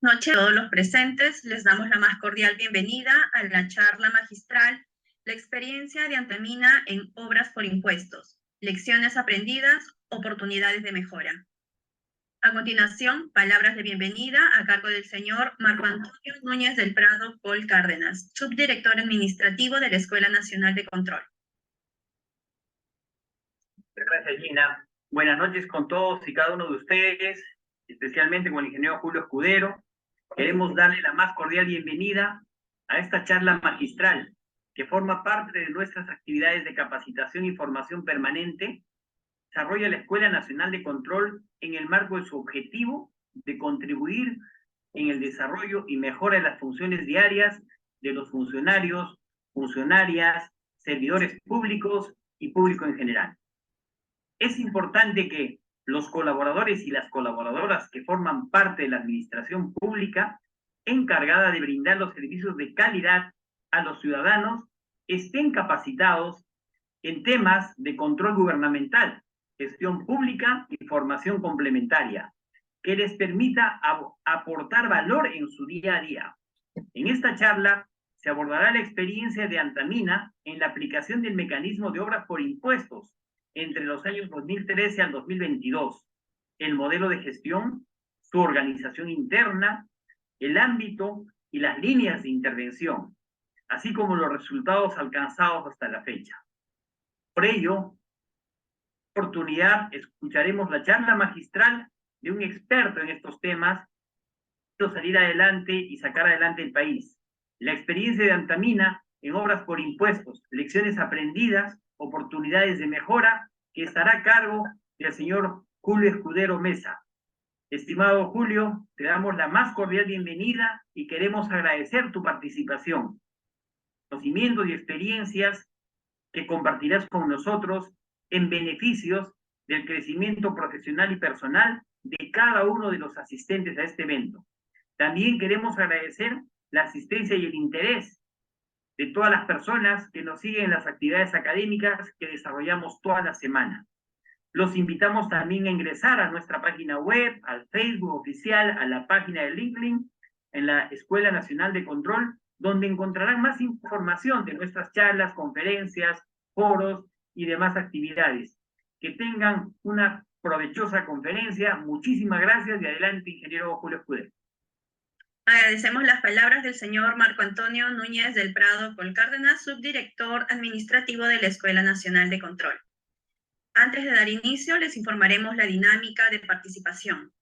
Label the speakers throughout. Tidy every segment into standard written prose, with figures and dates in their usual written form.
Speaker 1: Noche a todos los presentes, les damos la más cordial bienvenida a la charla magistral, la experiencia de Antamina en obras por impuestos, lecciones aprendidas, oportunidades de mejora. A continuación, palabras de bienvenida a cargo del señor Marco Antonio Núñez del Prado Paul Cárdenas, subdirector administrativo de la Escuela Nacional de Control.
Speaker 2: Gracias, Gina. Buenas noches con todos y cada uno de ustedes, especialmente con el ingeniero Julio Escudero. Queremos darle la más cordial bienvenida a esta charla magistral que forma parte de nuestras actividades de capacitación y formación permanente. Desarrolla la Escuela Nacional de Control en el marco de su objetivo de contribuir en el desarrollo y mejora de las funciones diarias de los funcionarios, funcionarias, servidores públicos y público en general. Es importante que los colaboradores y las colaboradoras que forman parte de la administración pública encargada de brindar los servicios de calidad a los ciudadanos estén capacitados en temas de control gubernamental, gestión pública y formación complementaria, que les permita aportar valor en su día a día. En esta charla se abordará la experiencia de Antamina en la aplicación del mecanismo de obras por impuestos entre los años 2013 al 2022, el modelo de gestión, su organización interna, el ámbito y las líneas de intervención, así como los resultados alcanzados hasta la fecha. Por ello, oportunidad escucharemos la charla magistral de un experto en estos temas, para salir adelante y sacar adelante el país. La experiencia de Antamina en obras por impuestos, lecciones aprendidas, oportunidades de mejora, que estará a cargo del señor Julio Escudero Mesa. Estimado Julio, te damos la más cordial bienvenida y queremos agradecer tu participación, conocimientos y experiencias que compartirás con nosotros en beneficios del crecimiento profesional y personal de cada uno de los asistentes a este evento. También queremos agradecer la asistencia y el interés de todas las personas que nos siguen en las actividades académicas que desarrollamos toda la semana. Los invitamos también a ingresar a nuestra página web, al Facebook oficial, a la página de LinkedIn, en la Escuela Nacional de Control, donde encontrarán más información de nuestras charlas, conferencias, foros y demás actividades. Que tengan una provechosa conferencia. Muchísimas gracias y adelante, ingeniero Julio Escudero.
Speaker 1: Agradecemos las palabras del señor Marco Antonio Núñez del Prado Paul Cárdenas, subdirector administrativo de la Escuela Nacional de Control. Antes de dar inicio, les informaremos la dinámica de participación.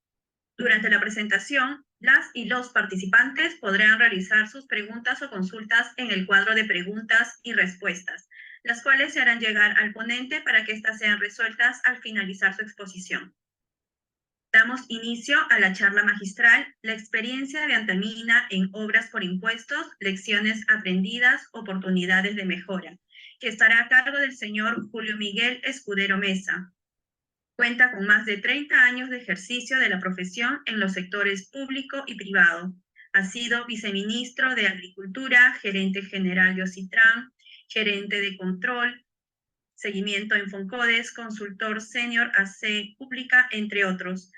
Speaker 1: Durante la presentación, las y los participantes podrán realizar sus preguntas o consultas en el cuadro de preguntas y respuestas, las cuales se harán llegar al ponente para que éstas sean resueltas al finalizar su exposición. Damos inicio a la charla magistral, la experiencia de Antamina en obras por impuestos, lecciones aprendidas, oportunidades de mejora, que estará a cargo del señor Julio Miguel Escudero Mesa. Cuenta con más de 30 años de ejercicio de la profesión en los sectores público y privado. Ha sido viceministro de Agricultura, gerente general de Ocitran, gerente de control, seguimiento en Foncodes, consultor senior AC Pública, entre otros.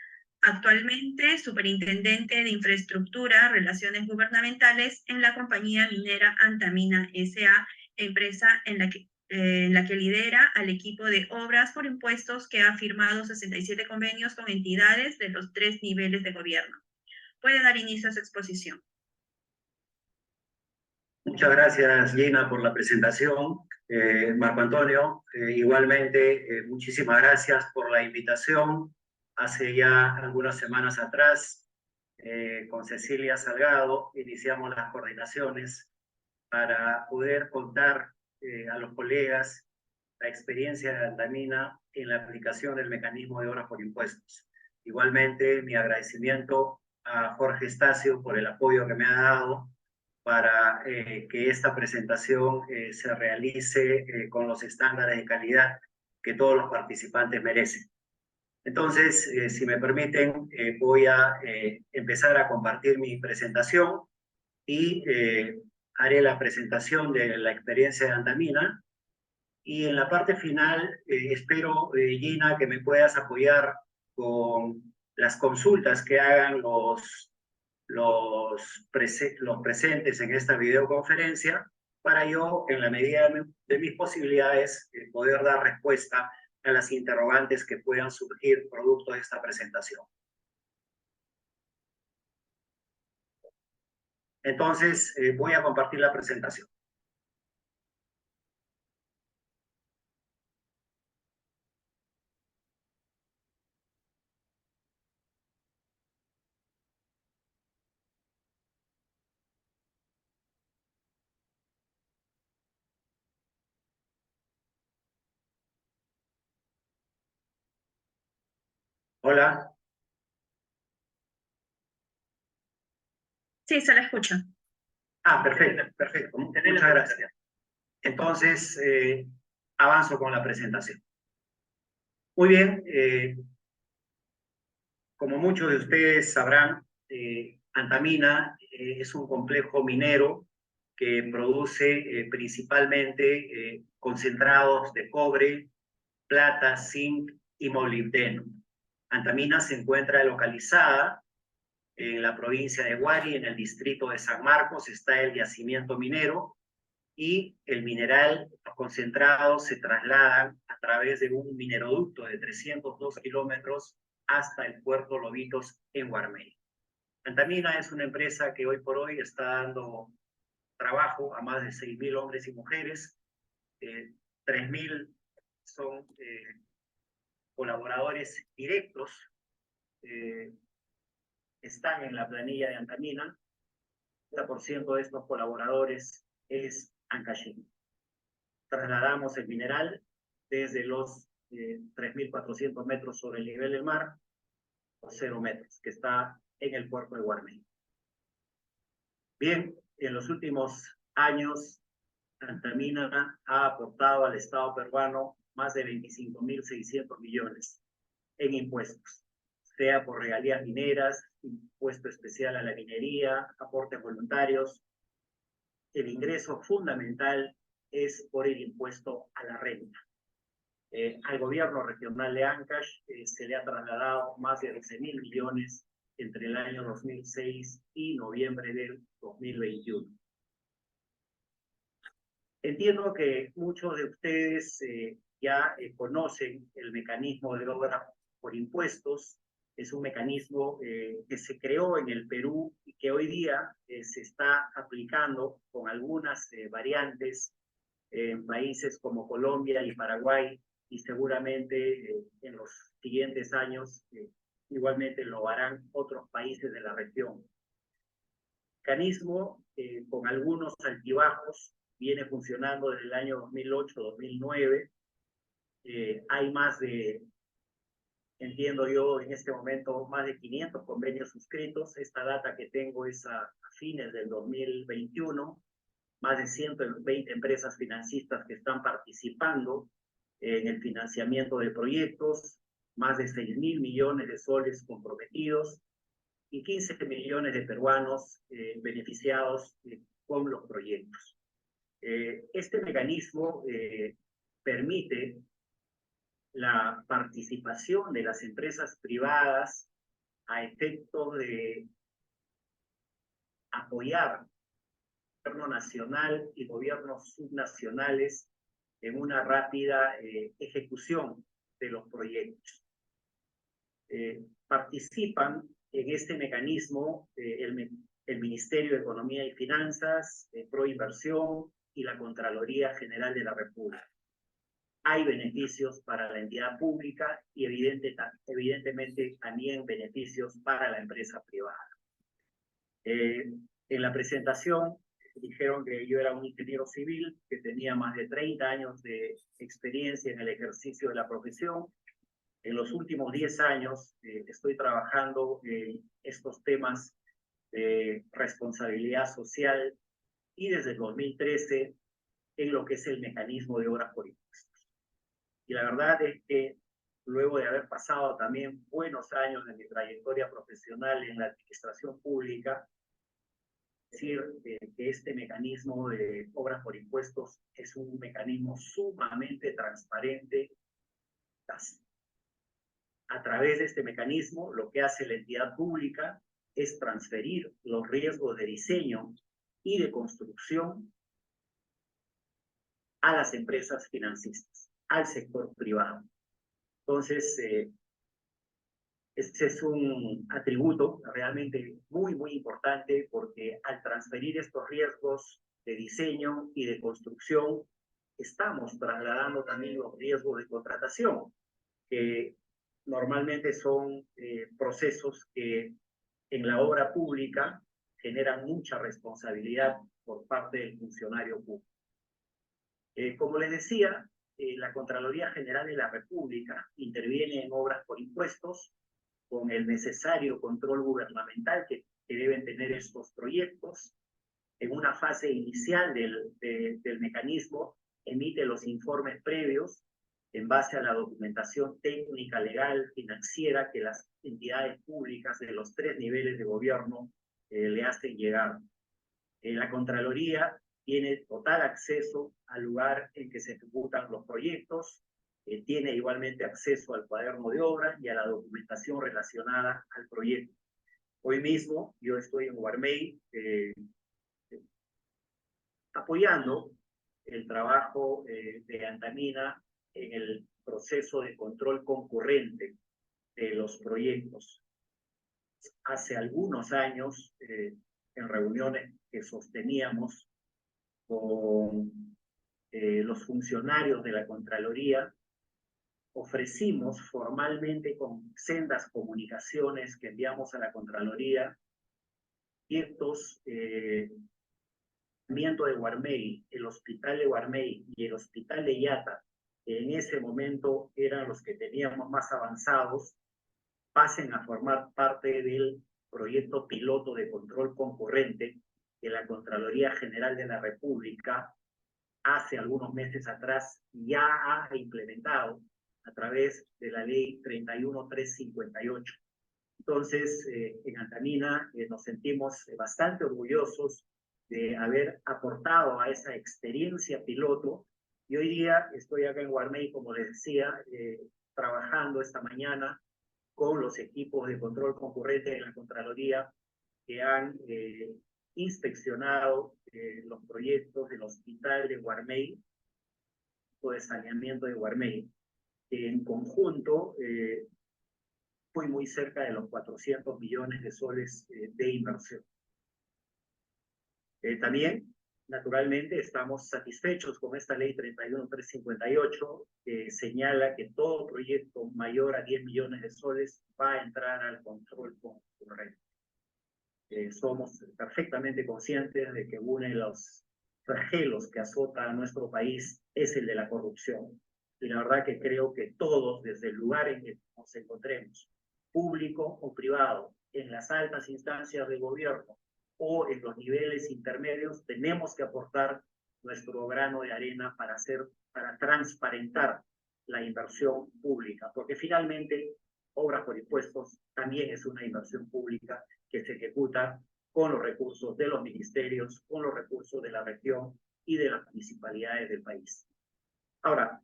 Speaker 1: Actualmente, superintendente de Infraestructura, Relaciones Gubernamentales en la compañía minera Antamina S.A., empresa en la que lidera al equipo de obras por impuestos que ha firmado 67 convenios con entidades de los 3 niveles de gobierno. Puede dar inicio a su exposición.
Speaker 3: Muchas gracias, Gina, por la presentación. Marco Antonio, igualmente, muchísimas gracias por la invitación. Hace ya algunas semanas atrás, con Cecilia Salgado, iniciamos las coordinaciones para poder contar a los colegas la experiencia de Antamina en la aplicación del mecanismo de obras por impuestos. Igualmente, mi agradecimiento a Jorge Estacio por el apoyo que me ha dado para que esta presentación se realice con los estándares de calidad que todos los participantes merecen. Entonces, si me permiten, voy a empezar a compartir mi presentación y haré la presentación de la experiencia de Antamina. Y en la parte final, espero, Gina, que me puedas apoyar con las consultas que hagan los los presentes en esta videoconferencia para yo, en la medida de mis posibilidades, poder dar respuesta a las interrogantes que puedan surgir producto de esta presentación. Entonces, voy a compartir la presentación. Hola.
Speaker 1: Sí, se la escucha.
Speaker 3: Perfecto, perfecto. Muchas gracias. Entonces, avanzo con la presentación. Muy bien, como muchos de ustedes sabrán, Antamina es un complejo minero que produce principalmente concentrados de cobre, plata, zinc y molibdeno. Antamina se encuentra localizada en la provincia de Huari, en el distrito de San Marcos, está el yacimiento minero y el mineral concentrado se trasladan a través de un mineroducto de 302 kilómetros hasta el puerto Lobitos en Guarmey. Antamina es una empresa que hoy por hoy está dando trabajo a más de 6.000 hombres y mujeres, 3.000 son colaboradores directos, están en la planilla de Antamina. El 30% de estos colaboradores es Ancash. Trasladamos el mineral desde los 3.400 metros sobre el nivel del mar a 0 metros, que está en el puerto de Guarmey. Bien, en los últimos años, Antamina ha aportado al Estado peruano más de 25.600 millones en impuestos, sea por regalías mineras, impuesto especial a la minería, aportes voluntarios. El ingreso fundamental es por el impuesto a la renta. Al gobierno regional de Ancash se le ha trasladado más de 12.000 millones entre el año 2006 y noviembre del 2021. Entiendo que muchos de ustedes ya conocen el mecanismo de obra por impuestos. Es un mecanismo que se creó en el Perú y que hoy día se está aplicando con algunas variantes en países como Colombia y Paraguay, y seguramente en los siguientes años igualmente lo harán otros países de la región. Mecanismo con algunos altibajos, viene funcionando desde el año 2008-2009. Hay más de, entiendo yo, en este momento, más de 500 convenios suscritos. Esta data que tengo es a fines del 2021. Más de 120 empresas financistas que están participando en el financiamiento de proyectos, más de 6.000 millones de soles comprometidos y 15 millones de peruanos beneficiados con los proyectos. Este mecanismo permite la participación de las empresas privadas a efecto de apoyar gobierno nacional y gobiernos subnacionales en una rápida ejecución de los proyectos. Participan en este mecanismo el Ministerio de Economía y Finanzas, Proinversión y la Contraloría General de la República. Hay beneficios para la entidad pública y evidentemente también beneficios para la empresa privada. En la presentación dijeron que yo era un ingeniero civil que tenía más de 30 años de experiencia en el ejercicio de la profesión. En los últimos 10 años estoy trabajando en estos temas de responsabilidad social y desde el 2013 en lo que es el mecanismo de obras por impuestos. Y la verdad es que luego de haber pasado también buenos años de mi trayectoria profesional en la administración pública, decir que este mecanismo de obras por impuestos es un mecanismo sumamente transparente. A través de este mecanismo, lo que hace la entidad pública
Speaker 4: es transferir los riesgos de diseño y de construcción a las empresas financistas, al sector privado. Entonces, este es un atributo realmente muy, muy importante, porque al transferir estos riesgos de diseño y de construcción, estamos trasladando también los riesgos de contratación, que normalmente son procesos que en la obra pública generan mucha responsabilidad por parte del funcionario público. Como les decía, la Contraloría General de la República interviene en obras por impuestos con el necesario control gubernamental que deben tener estos proyectos. En una fase inicial del mecanismo, emite los informes previos en base a la documentación técnica, legal, financiera que las entidades públicas de los 3 niveles de gobierno le hacen llegar. La Contraloría tiene total acceso al lugar en que se ejecutan los proyectos, tiene igualmente acceso al cuaderno de obra y a la documentación relacionada al proyecto. Hoy mismo yo estoy en Guarmey apoyando el trabajo de Antamina en el proceso de control concurrente de los proyectos. Hace algunos años, en reuniones que sosteníamos con los funcionarios de la Contraloría, ofrecimos formalmente con sendas comunicaciones que enviamos a la Contraloría ciertos de Guarmey, el hospital de Guarmey y el hospital de Yata, que en ese momento eran los que teníamos más avanzados, pasen a formar parte del proyecto piloto de control concurrente que la Contraloría General de la República hace algunos meses atrás ya ha implementado a través de la ley 31358. Entonces, en Antamina nos sentimos bastante orgullosos de haber aportado a esa experiencia piloto, y hoy día estoy acá en Guarmey, como les decía, trabajando esta mañana con los equipos de control concurrente de la Contraloría que han inspeccionado los proyectos del hospital de Guarmey o de saneamiento de Guarmey. En conjunto, fue muy cerca de los 400 millones de soles de inversión. También, naturalmente, estamos satisfechos con esta ley 31358, que señala que todo proyecto mayor a 10 millones de soles va a entrar al control concurrente. Somos perfectamente conscientes de que uno de los flagelos que azota a nuestro país es el de la corrupción. Y la verdad que creo que todos, desde el lugar en que nos encontremos, público o privado, en las altas instancias de gobierno o en los niveles intermedios, tenemos que aportar nuestro grano de arena para transparentar la inversión pública, porque finalmente obras por impuestos también es una inversión pública que se ejecuta con los recursos de los ministerios, con los recursos de la región y de las municipalidades del país. Ahora,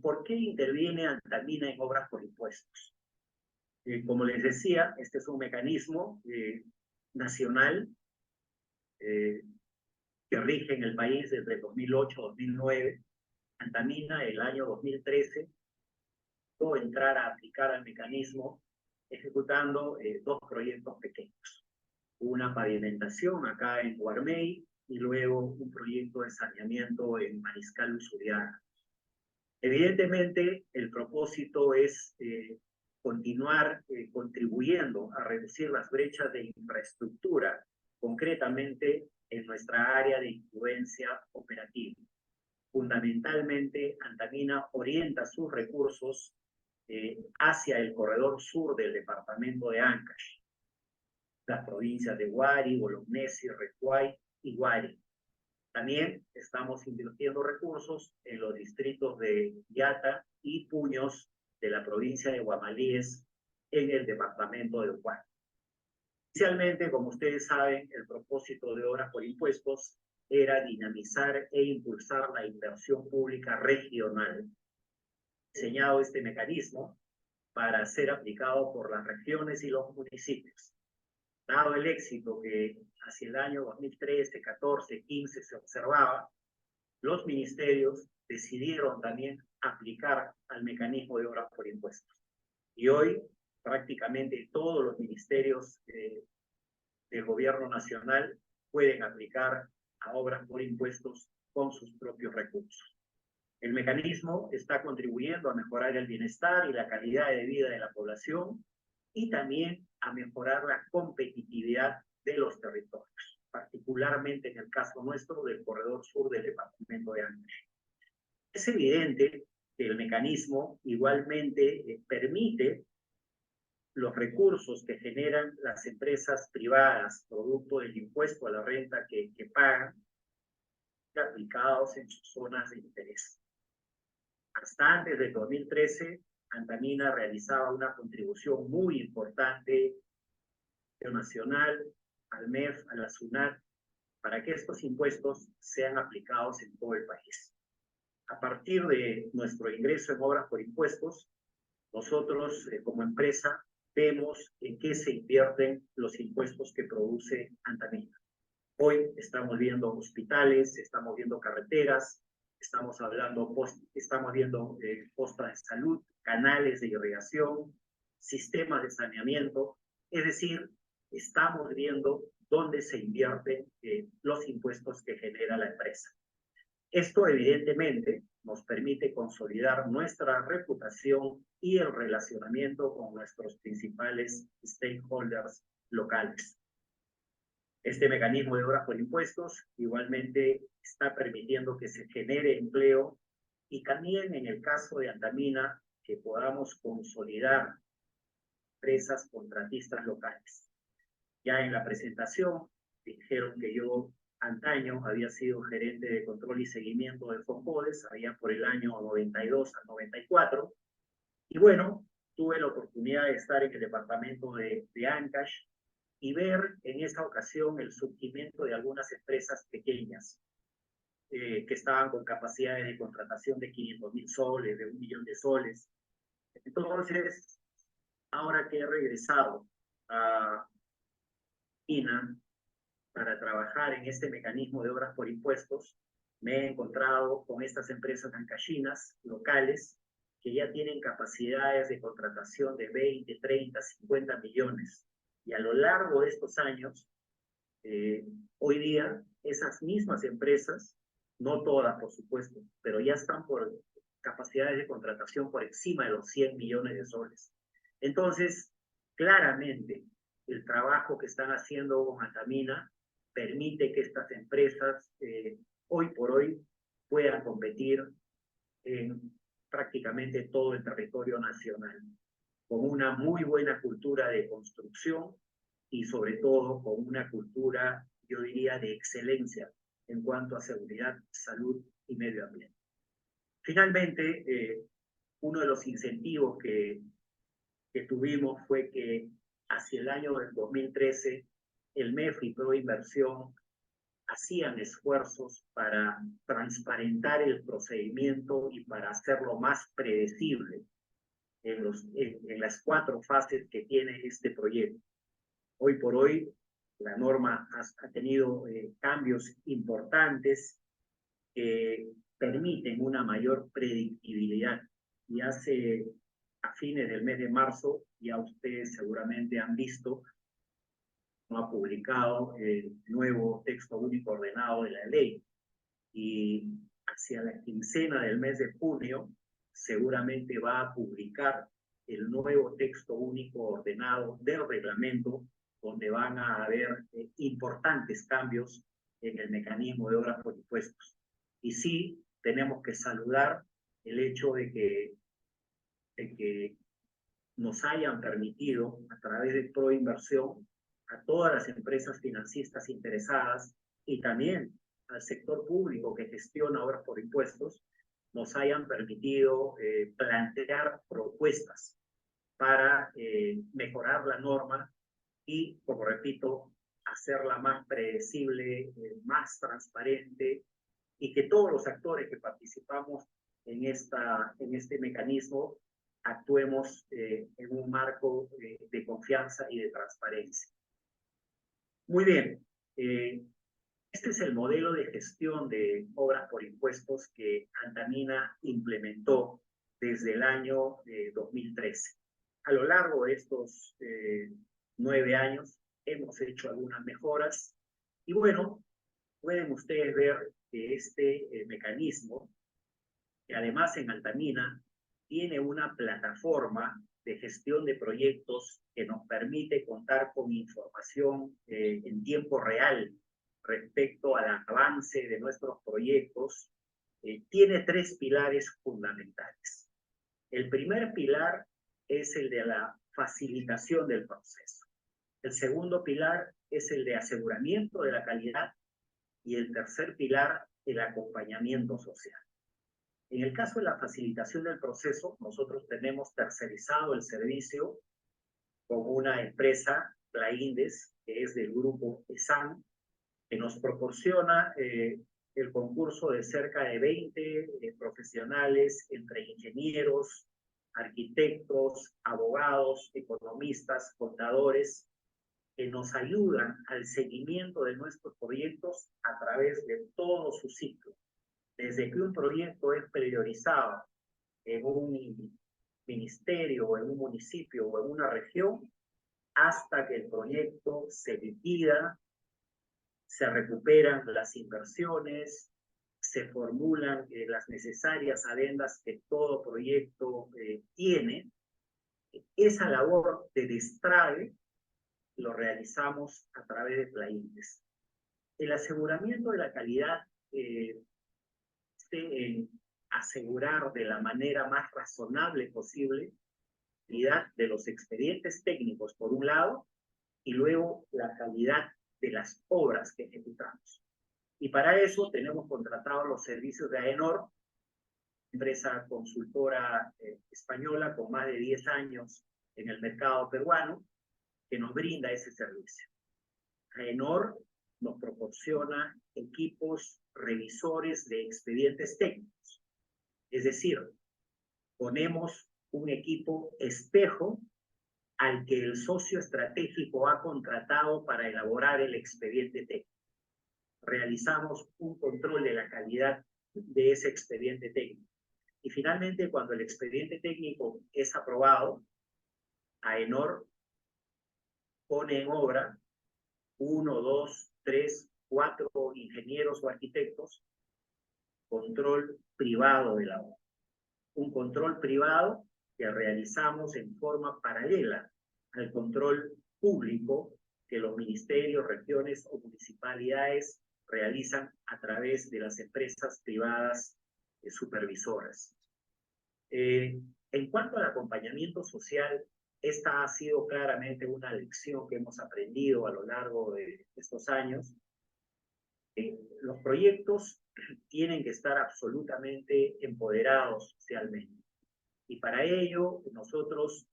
Speaker 4: ¿por qué interviene Antamina en obras por impuestos? Como les decía, este es un mecanismo nacional que rige en el país desde 2008-2009. Antamina, el año 2013, pudo entrar a aplicar al mecanismo ejecutando 2 proyectos pequeños. Una pavimentación acá en Guarmey y luego un proyecto de saneamiento en Mariscal Usuriaga. Evidentemente, el propósito es continuar contribuyendo a reducir las brechas de infraestructura, concretamente en nuestra área de influencia operativa. Fundamentalmente, Antamina orienta sus recursos hacia el corredor sur del departamento de Ancash, las provincias de Huari, Bolognesi, Recuay y Huari. También estamos invirtiendo recursos en los distritos de Yata y Puños de la provincia de Guamalíes en el departamento de Huari. Inicialmente, como ustedes saben, el propósito de obras por impuestos era dinamizar e impulsar la inversión pública regional. Diseñado este mecanismo para ser aplicado por las regiones y los municipios. Dado el éxito que hacia el año 2013, 14, 15 se observaba, los ministerios decidieron también aplicar al mecanismo de obras por impuestos. Y hoy prácticamente todos los ministerios del gobierno nacional pueden aplicar a obras por impuestos con sus propios recursos. El mecanismo está contribuyendo a mejorar el bienestar y la calidad de vida de la población y también a mejorar la competitividad de los territorios, particularmente en el caso nuestro del corredor sur del departamento de Ancash. Es evidente que el mecanismo igualmente permite los recursos que generan las empresas privadas, producto del impuesto a la renta que pagan, aplicados en sus zonas de interés. Hasta antes del 2013, Antamina realizaba una contribución muy importante nacional, al MEF, a la SUNAT, para que estos impuestos sean aplicados en todo el país. A partir de nuestro ingreso en obras por impuestos, nosotros como empresa vemos en qué se invierten los impuestos que produce Antamina. Hoy estamos viendo hospitales, estamos viendo carreteras, estamos viendo postas de salud, canales de irrigación, sistemas de saneamiento, es decir, estamos viendo dónde se invierten los impuestos que genera la empresa. Esto evidentemente nos permite consolidar nuestra reputación y el relacionamiento con nuestros principales stakeholders locales. Este mecanismo de obras por impuestos igualmente está permitiendo que se genere empleo y también en el caso de Antamina que podamos consolidar empresas contratistas locales. Ya en la presentación dijeron que yo antaño había sido gerente de control y seguimiento de FONCODES, allá por el año 92 al 94, y bueno, tuve la oportunidad de estar en el departamento de Ancash y ver en esa ocasión el surgimiento de algunas empresas pequeñas que estaban con capacidades de contratación de 500.000 soles, de 1 millón de soles. Entonces, ahora que he regresado a INA para trabajar en este mecanismo de obras por impuestos, me he encontrado con estas empresas ancashinas locales que ya tienen capacidades de contratación de 20, 30, 50 millones. Y a lo largo de estos años, hoy día, esas mismas empresas, no todas por supuesto, pero ya están por capacidades de contratación por encima de los 100 millones de soles. Entonces, claramente, el trabajo que están haciendo con Antamina permite que estas empresas, hoy por hoy, puedan competir en prácticamente todo el territorio nacional, con una muy buena cultura de construcción y sobre todo con una cultura, yo diría, de excelencia en cuanto a seguridad, salud y medio ambiente. Finalmente, uno de los incentivos que tuvimos fue que hacia el año del 2013 el MEF y Proinversión hacían esfuerzos para transparentar el procedimiento y para hacerlo más predecible en las 4 fases que tiene este proyecto. Hoy por hoy, la norma ha tenido cambios importantes que permiten una mayor predictibilidad. Y a fines del mes de marzo, ya ustedes seguramente han visto, no ha publicado el nuevo texto único ordenado de la ley. Y hacia la quincena del mes de junio, seguramente va a publicar el nuevo texto único ordenado del reglamento, donde van a haber importantes cambios en el mecanismo de obras por impuestos. Y sí, tenemos que saludar el hecho de que nos hayan permitido, a través de Proinversión, a todas las empresas financistas interesadas y también al sector público que gestiona obras por impuestos, nos hayan permitido plantear propuestas para mejorar la norma y, como repito, hacerla más predecible, más transparente, y que todos los actores que participamos en este mecanismo actuemos en un marco de confianza y de transparencia. Muy bien. Este es el modelo de gestión de obras por impuestos que Antamina implementó desde el año 2013. A lo largo de estos 9 años hemos hecho algunas mejoras y bueno, pueden ustedes ver que este mecanismo, que además en Altamina tiene una plataforma de gestión de proyectos que nos permite contar con información en tiempo real respecto al avance de nuestros proyectos, tiene 3 pilares fundamentales. El primer pilar es el de la facilitación del proceso. El segundo pilar es el de aseguramiento de la calidad y el tercer pilar, el acompañamiento social. En el caso de la facilitación del proceso, nosotros tenemos tercerizado el servicio con una empresa, Plaindes, que es del grupo ESAN, que nos proporciona el concurso de cerca de 20 profesionales, entre ingenieros, arquitectos, abogados, economistas, contadores, que nos ayudan al seguimiento de nuestros proyectos a través de todo su ciclo. Desde que un proyecto es priorizado en un ministerio o en un municipio o en una región, hasta que el proyecto se liquida, se recuperan las inversiones, se formulan las necesarias adendas que todo proyecto tiene. Esa labor de destrague lo realizamos a través de Plaindes. El aseguramiento de la calidad en asegurar de la manera más razonable posible la calidad de los expedientes técnicos, por un lado, y luego la calidad de las obras que ejecutamos. Y para eso tenemos contratados los servicios de AENOR, empresa consultora española con más de 10 años en el mercado peruano, que nos brinda ese servicio. AENOR nos proporciona equipos revisores de expedientes técnicos. Es decir, ponemos un equipo espejo al que el socio estratégico ha contratado para elaborar el expediente técnico. Realizamos un control de la calidad de ese expediente técnico. Y finalmente, cuando el expediente técnico es aprobado, AENOR pone en obra 1, 2, 3, 4 ingenieros o arquitectos, control privado de la obra. Un control privado que realizamos en forma paralela al control público que los ministerios, regiones o municipalidades realizan a través de las empresas privadas supervisoras. En cuanto al acompañamiento social, esta ha sido claramente una lección que hemos aprendido a lo largo de estos años. Los proyectos tienen que estar absolutamente empoderados socialmente. Y para ello, nosotros,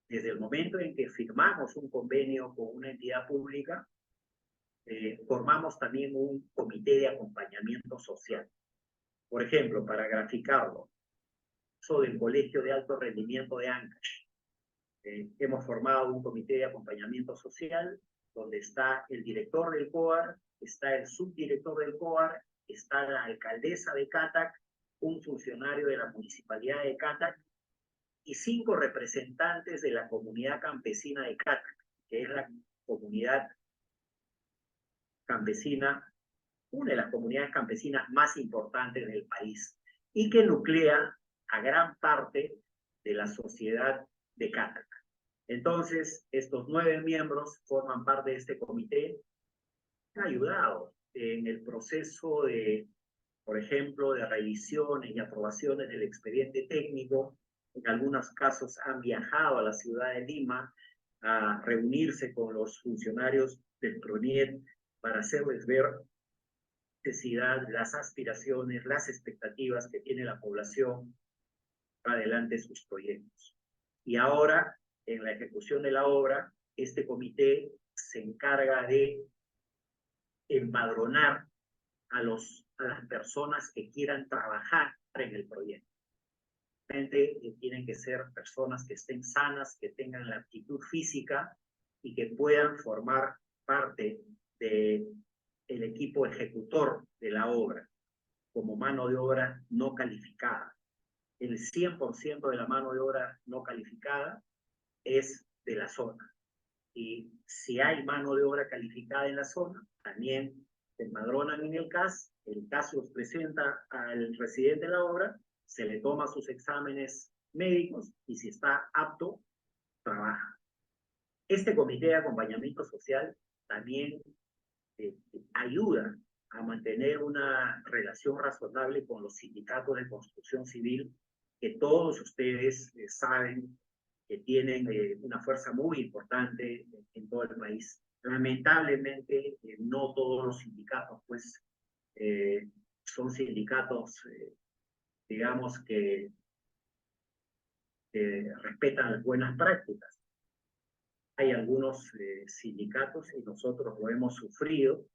Speaker 4: desde el momento en que firmamos un convenio con una entidad pública, formamos también un comité de acompañamiento social. Por ejemplo, para graficarlo, eso del Colegio de Alto Rendimiento de Ancash. Hemos formado un comité de acompañamiento social donde está el director del COAR, está el subdirector del COAR, está la alcaldesa de Catac, un funcionario de la municipalidad de Catac y 5 representantes de la comunidad campesina de Catac, que es la comunidad campesina, una de las comunidades campesinas más importantes del país y que nuclea a gran parte de la sociedad de Catac. Entonces, estos 9 miembros forman parte de este comité, han ayudado en el proceso de, por ejemplo, de revisiones y aprobaciones del expediente técnico. En algunos casos han viajado a la ciudad de Lima a reunirse con los funcionarios del PRONIET para hacerles ver la necesidad, las aspiraciones, las expectativas que tiene la población para adelante sus proyectos. Y ahora, en la ejecución de la obra, este comité se encarga de empadronar a las personas que quieran trabajar en el proyecto. Tienen que ser personas que estén sanas, que tengan la aptitud física y que puedan formar parte del equipo ejecutor de la obra como mano de obra no calificada. El 100% de la mano de obra no calificada es de la zona. Y si hay mano de obra calificada en la zona, también se empadronan en el CAS los presenta al residente de la obra, se le toma sus exámenes médicos y si está apto, trabaja. Este comité de acompañamiento social también ayuda a mantener una relación razonable con los sindicatos de construcción civil, que todos ustedes saben que tienen una fuerza muy importante en todo el país. Lamentablemente, no todos los sindicatos, pues, son sindicatos, digamos, que respetan las buenas prácticas. Hay algunos sindicatos, y nosotros lo hemos sufrido,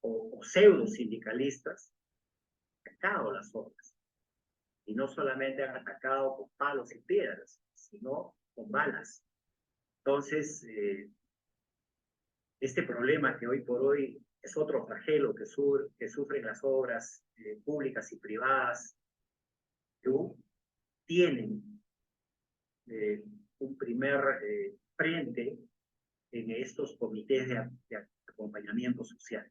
Speaker 4: o pseudo sindicalistas, han atacado las obras. Y no solamente han atacado con palos y piedras, sino con balas. Entonces, este problema que hoy por hoy es otro flagelo que sufren las obras públicas y privadas, tienen un primer frente en estos comités de acompañamiento social.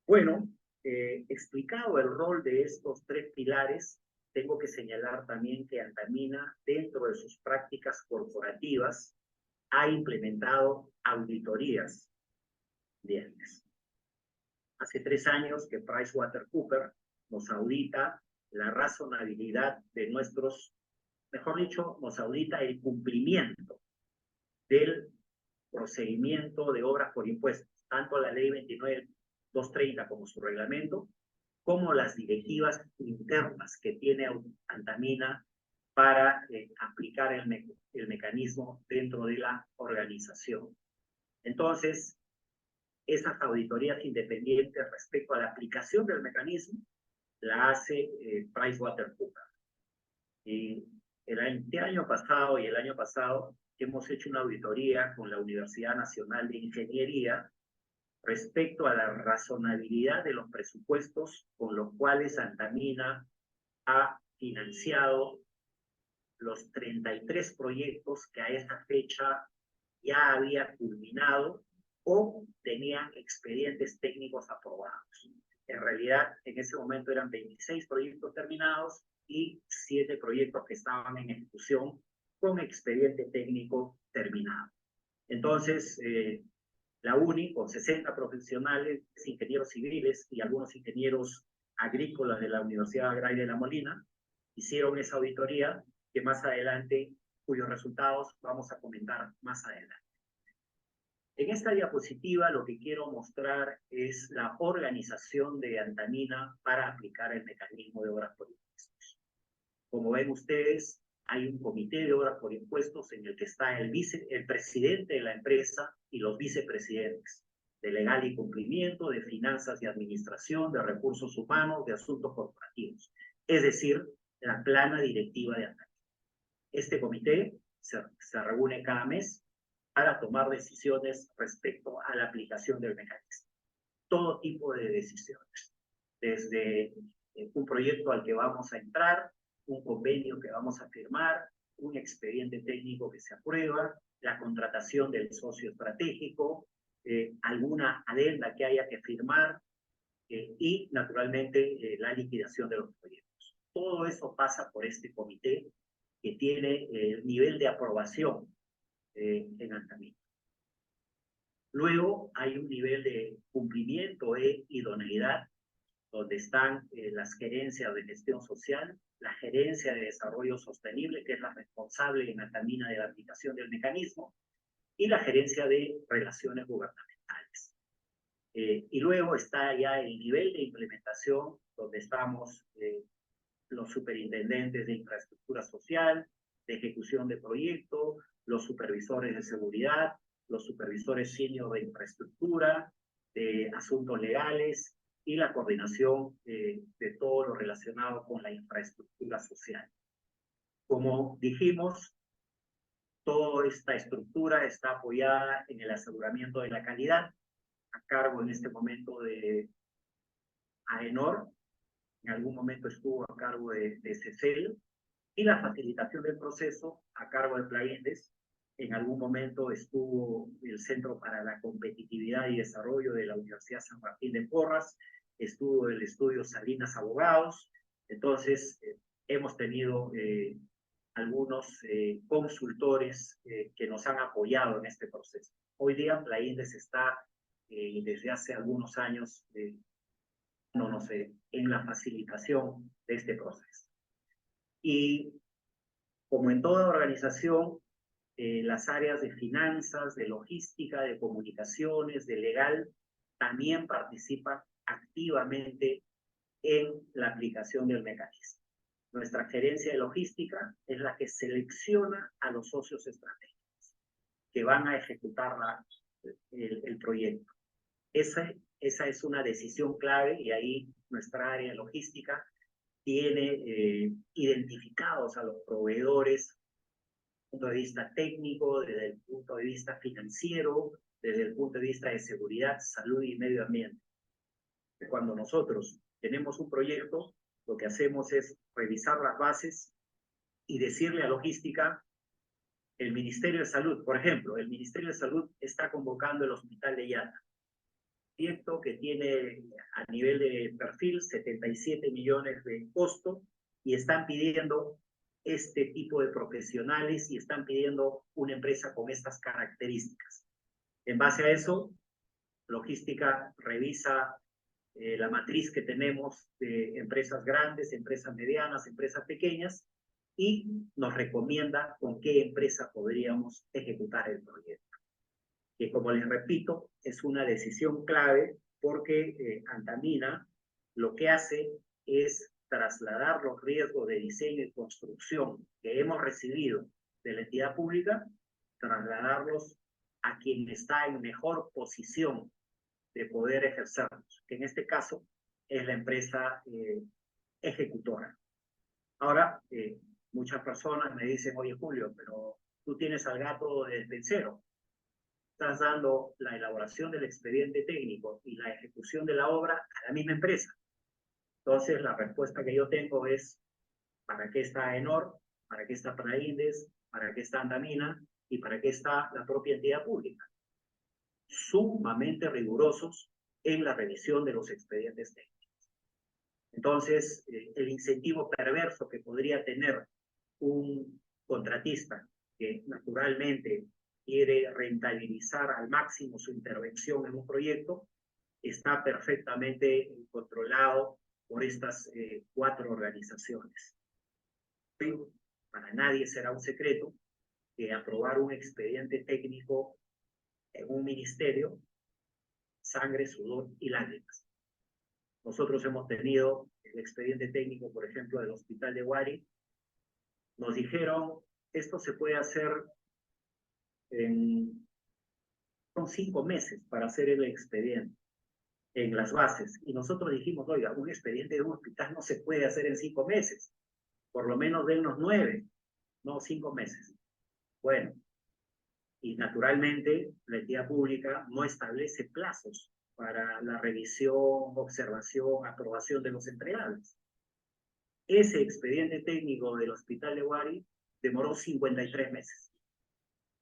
Speaker 4: Bueno, explicado el rol de estos tres pilares, tengo que señalar también que Antamina, dentro de sus prácticas corporativas, ha implementado auditorías diarias. Hace 3 años que PricewaterhouseCoopers nos audita la razonabilidad de nuestros, mejor dicho, nos audita el cumplimiento del procedimiento de obras por impuestos, tanto la ley 29.230 como su reglamento, como las directivas internas que tiene Antamina para aplicar el mecanismo dentro de la organización. Entonces, esas auditorías independientes respecto a la aplicación del mecanismo la hace PricewaterhouseCoopers. Y el año pasado hemos hecho una auditoría con la Universidad Nacional de Ingeniería respecto a la razonabilidad de los presupuestos con los cuales Antamina ha financiado los 33 proyectos que a esta fecha ya había culminado o tenían expedientes técnicos aprobados. En realidad, en ese momento eran 26 proyectos terminados y 7 proyectos que estaban en ejecución con expediente técnico terminado. Entonces, la UNI, con 60 profesionales, ingenieros civiles y algunos ingenieros agrícolas de la Universidad Agraria de La Molina, hicieron esa auditoría que más adelante, cuyos resultados vamos a comentar más adelante. En esta diapositiva lo que quiero mostrar es la organización de Antamina para aplicar el mecanismo de obras por impuestos. Como ven ustedes, hay un comité de obras por impuestos en el que está el presidente de la empresa y los vicepresidentes de legal y cumplimiento, de finanzas y administración, de recursos humanos, de asuntos corporativos. Es decir, la plana directiva de Antamina. Este comité se reúne cada mes para tomar decisiones respecto a la aplicación del mecanismo. Todo tipo de decisiones, desde un proyecto al que vamos a entrar, un convenio que vamos a firmar, un expediente técnico que se aprueba, la contratación del socio estratégico, alguna adenda que haya que firmar y, naturalmente, la liquidación de los proyectos. Todo eso pasa por este comité que tiene el nivel de aprobación en Antamina. Luego hay un nivel de cumplimiento e idoneidad, donde están las gerencias de gestión social, la gerencia de desarrollo sostenible, que es la responsable en Antamina de la aplicación del mecanismo, y la gerencia de relaciones gubernamentales. Y luego está ya el nivel de implementación, donde estamos los superintendentes de infraestructura social, de ejecución de proyecto, los supervisores de seguridad, los supervisores senior de infraestructura, de asuntos legales y la coordinación de todo lo relacionado con la infraestructura social. Como dijimos, Toda esta estructura está apoyada en el aseguramiento de la calidad, a cargo en este momento de AENOR, en algún momento estuvo a cargo de CECEL, y la facilitación del proceso a cargo de Plaindes. En algún momento estuvo el Centro para la Competitividad y Desarrollo de la Universidad San Martín de Porras, estuvo el estudio Salinas Abogados. Entonces, hemos tenido algunos consultores que nos han apoyado en este proceso. Hoy día Plaindes está desde hace algunos años no sé, en la facilitación de este proceso. Y como en toda organización, las áreas de finanzas, de logística, de comunicaciones, de legal, también participan activamente en la aplicación del mecanismo. Nuestra gerencia de logística es la que selecciona a los socios estratégicos que van a ejecutar el proyecto. Esa es una decisión clave y ahí nuestra área de logística tiene identificados a los proveedores desde el punto de vista técnico, desde el punto de vista financiero, desde el punto de vista de seguridad, salud y medio ambiente. Cuando nosotros tenemos un proyecto, lo que hacemos es revisar las bases y decirle a logística, el Ministerio de Salud, por ejemplo, el Ministerio de Salud está convocando el Hospital de Yata, proyecto que tiene a nivel de perfil 77 millones de costo y están pidiendo este tipo de profesionales y están pidiendo una empresa con estas características. En base a eso, logística revisa la matriz que tenemos de empresas grandes, empresas medianas, empresas pequeñas y nos recomienda con qué empresa podríamos ejecutar el proyecto. Que como les repito, es una decisión clave porque Antamina lo que hace es trasladar los riesgos de diseño y construcción que hemos recibido de la entidad pública, trasladarlos a quien está en mejor posición de poder ejercerlos, que en este caso es la empresa ejecutora. Ahora, muchas personas me dicen, oye Julio, pero tú tienes al gato desde cero. Estás dando la elaboración del expediente técnico y la ejecución de la obra a la misma empresa. Entonces, la respuesta que yo tengo es, ¿para qué está AENOR? ¿Para qué está Plaindes? ¿Para qué está Antamina? ¿Y para qué está la propia entidad pública? Sumamente rigurosos en la revisión de los expedientes técnicos. Entonces, el incentivo perverso que podría tener un contratista que naturalmente quiere rentabilizar al máximo su intervención en un proyecto, está perfectamente controlado por estas 4 organizaciones. Para nadie será un secreto que aprobar un expediente técnico en un ministerio, sangre, sudor y lágrimas. Nosotros hemos tenido el expediente técnico, por ejemplo, del Hospital de Huari. Nos dijeron, esto se puede hacer son 5 meses para hacer el expediente en las bases. Y nosotros dijimos, oiga, un expediente de un hospital no se puede hacer en 5 meses. Por lo menos dennos 9, no 5 meses. Bueno, y naturalmente la entidad pública no establece plazos para la revisión, observación, aprobación de los entregables. Ese expediente técnico del Hospital de Huari demoró 53 meses.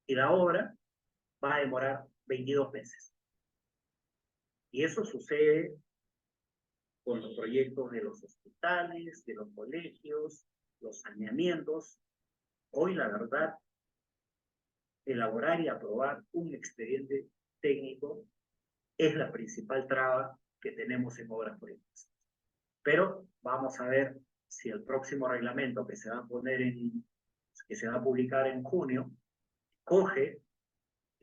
Speaker 4: Y la obra va a demorar 22 meses. Y eso sucede con los proyectos de los hospitales, de los colegios, los saneamientos. Hoy, la verdad, elaborar y aprobar un expediente técnico es la principal traba que tenemos en obras públicas. Pero vamos a ver si el próximo reglamento que se va a publicar en junio coge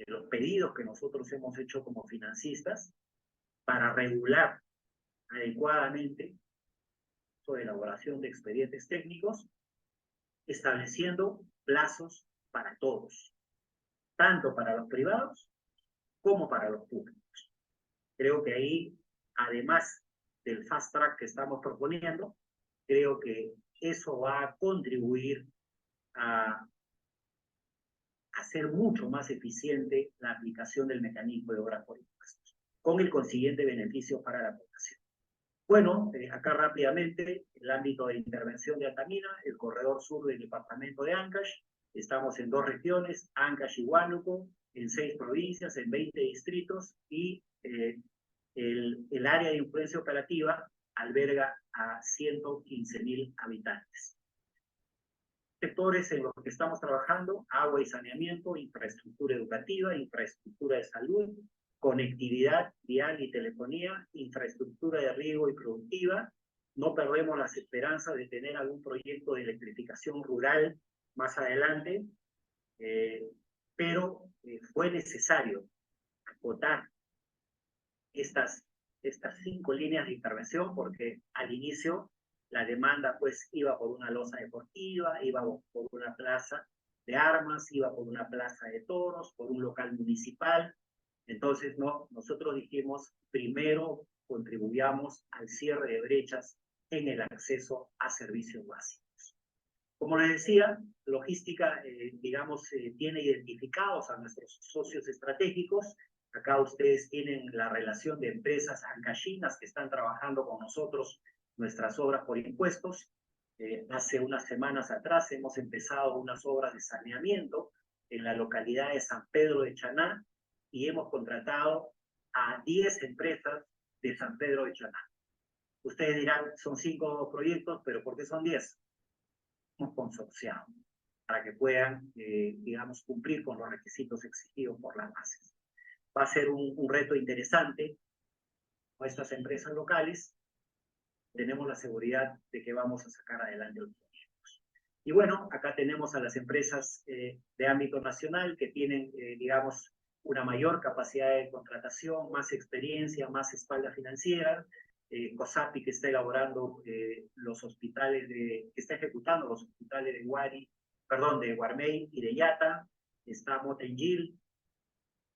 Speaker 4: los pedidos que nosotros hemos hecho como financistas para regular adecuadamente la elaboración de expedientes técnicos, estableciendo plazos para todos, tanto para los privados como para los públicos. Creo que ahí, además del fast track que estamos proponiendo, creo que eso va a contribuir a hacer mucho más eficiente la aplicación del mecanismo de obras por impuestos, con el consiguiente beneficio para la población. Bueno, acá rápidamente, el ámbito de intervención de Antamina, el corredor sur del departamento de Ancash. Estamos en 2 regiones, Ancash y Huánuco, en 6 provincias, en 20 distritos, y el área de influencia operativa alberga a 115.000 habitantes. Sectores en los que estamos trabajando: agua y saneamiento, infraestructura educativa, infraestructura de salud, conectividad vial y telefonía, infraestructura de riego y productiva. No perdemos las esperanzas de tener algún proyecto de electrificación rural más adelante, pero fue necesario acotar estas 5 líneas de intervención porque al inicio la demanda pues iba por una loza deportiva, iba por una plaza de armas, iba por una plaza de toros, por un local municipal. Entonces, nosotros dijimos, primero contribuyamos al cierre de brechas en el acceso a servicios básicos. Como les decía, logística, tiene identificados a nuestros socios estratégicos. Acá ustedes tienen la relación de empresas ancashinas que están trabajando con nosotros nuestras obras por impuestos. Hace unas semanas atrás hemos empezado unas obras de saneamiento en la localidad de San Pedro de Chaná, y hemos contratado a 10 empresas de San Pedro de Chaná. Ustedes dirán, son 5 proyectos, pero ¿por qué son 10? Hemos consorciado para que puedan, cumplir con los requisitos exigidos por las bases. Va a ser un reto interesante. Nuestras empresas locales tenemos la seguridad de que vamos a sacar adelante los proyectos. Y bueno, acá tenemos a las empresas de ámbito nacional que tienen, una mayor capacidad de contratación, más experiencia, más espalda financiera. COSAPI, que está elaborando los hospitales que está ejecutando los hospitales de de Guarmey y de Yata. Está Motengil,